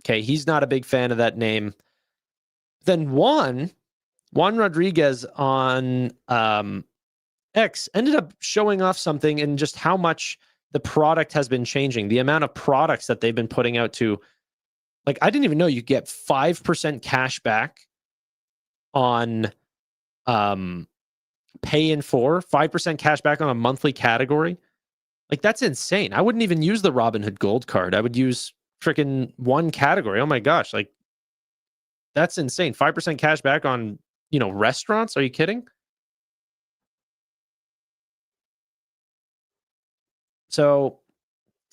Okay, he's not a big fan of that name. Then Juan Rodriguez on X ended up showing off something and just how much the product has been changing. The amount of products that they've been putting out to, like, I didn't even know you get 5% cash back on pay in 4, 5% cash back on a monthly category. Like, that's insane. I wouldn't even use the Robinhood Gold card. I would use freaking one category. Oh my gosh. Like, that's insane. 5% cash back on, restaurants. Are you kidding? So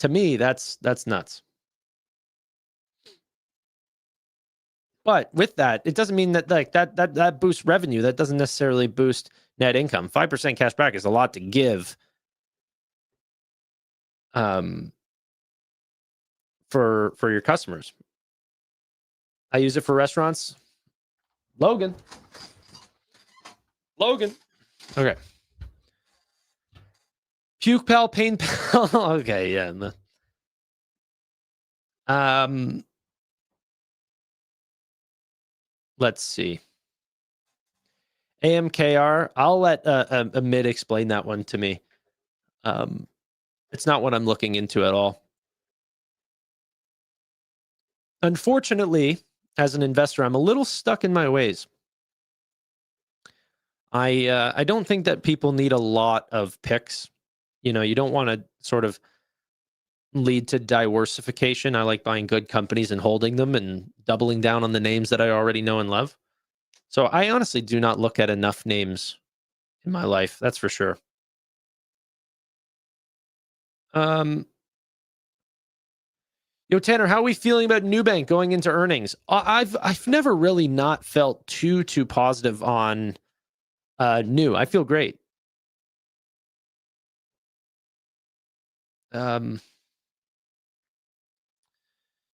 to me, that's nuts. But with that, it doesn't mean that that boosts revenue. That doesn't necessarily boost net income. 5% cash back is a lot to give. For your customers. I use it for restaurants. Logan. Okay. Puke Pal, Pain Pal. Okay, yeah. Let's see. AMKR. I'll let Amit explain that one to me. It's not what I'm looking into at all. Unfortunately, as an investor, I'm a little stuck in my ways. I don't think that people need a lot of picks. You don't want to sort of lead to diversification. I like buying good companies and holding them and doubling down on the names that I already know and love. So I honestly do not look at enough names in my life. That's for sure. Yo, Tanner, how are we feeling about Nubank going into earnings? I've never really not felt too positive on New. I feel great. You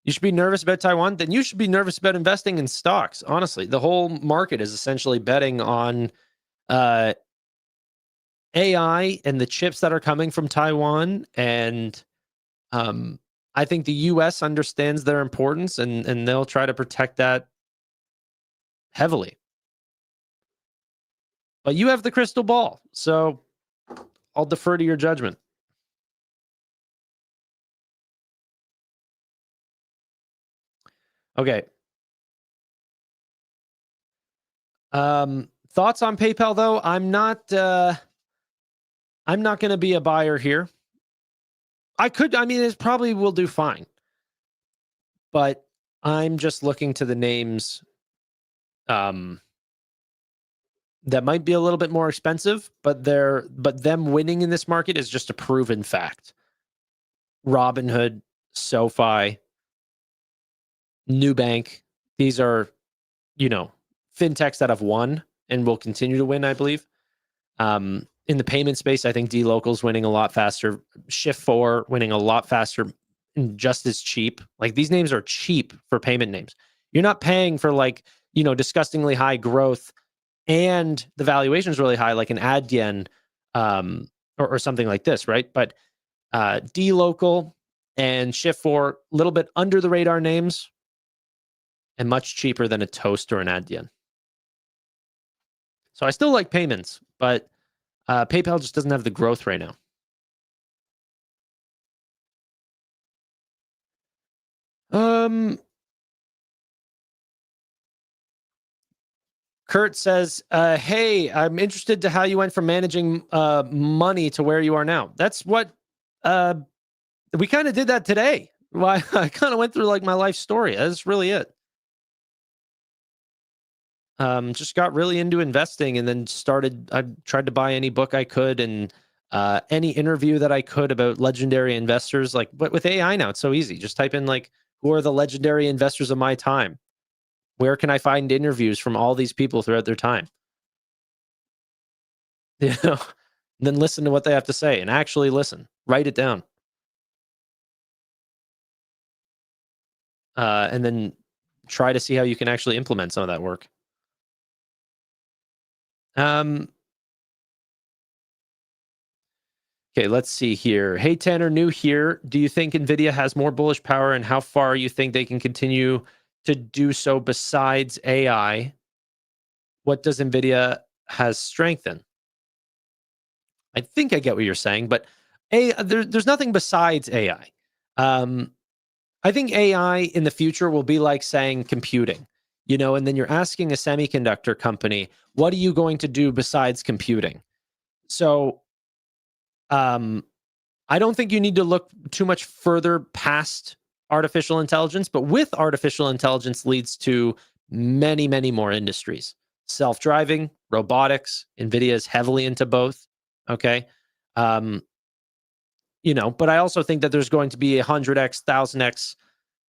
should be nervous about Taiwan. Then you should be nervous about investing in stocks. Honestly, the whole market is essentially betting on AI and the chips that are coming from Taiwan. And I think the US understands their importance and they'll try to protect that heavily. But you have the crystal ball, so I'll defer to your judgment. Okay. Thoughts on PayPal though? I'm not going to be a buyer here. It probably will do fine. But I'm just looking to the names that might be a little bit more expensive, but them winning in this market is just a proven fact. Robinhood, SoFi, Nubank, these are, fintechs that have won and will continue to win, I believe. In the payment space, I think dLocal's winning a lot faster. Shift4 winning a lot faster and just as cheap. Like, these names are cheap for payment names. You're not paying for disgustingly high growth and the valuation is really high, like an Adyen or something like this, right? But dLocal and Shift4, a little bit under the radar names and much cheaper than a Toast or an Adyen. So I still like payments, but PayPal just doesn't have the growth right now. Kurt says, hey, I'm interested to how you went from managing money to where you are now. That's what we kind of did that today. Well, I kind of went through my life story. That's really it. Just got really into investing and then I tried to buy any book I could and any interview that I could about legendary investors. But with AI now, it's so easy. Just type in who are the legendary investors of my time? Where can I find interviews from all these people throughout their time? And then listen to what they have to say and actually listen. Write it down. And then try to see how you can actually implement some of that work. Okay, let's see here. Hey, Tanner, new here. Do you think NVIDIA has more bullish power and how far you think they can continue to do so besides AI? What does NVIDIA has strength in? I think I get what you're saying, but there's nothing besides AI. I think AI in the future will be like saying computing, and then you're asking a semiconductor company, what are you going to do besides computing? So I don't think you need to look too much further past artificial intelligence, but with artificial intelligence leads to many, many more industries. Self-driving, robotics, NVIDIA is heavily into both. Okay. But I also think that there's going to be 100x, 1000x,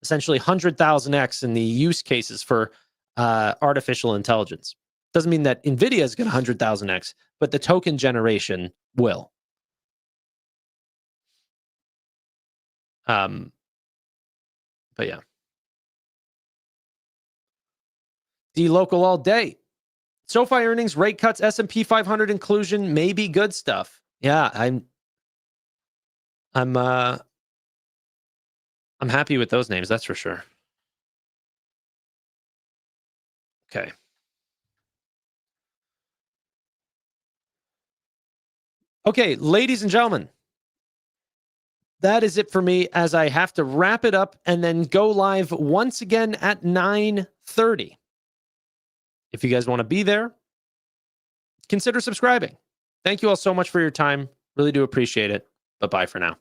essentially 100,000x in the use cases for artificial intelligence. Doesn't mean that NVIDIA is going to 100,000x, but the token generation will. But yeah. dLocal all day. SoFi earnings, rate cuts, S&P 500 inclusion, maybe good stuff. Yeah, I'm happy with those names, that's for sure. Okay. Okay, ladies and gentlemen, that is it for me as I have to wrap it up and then go live once again at 9:30. If you guys want to be there, consider subscribing. Thank you all so much for your time. Really do appreciate it. But bye for now.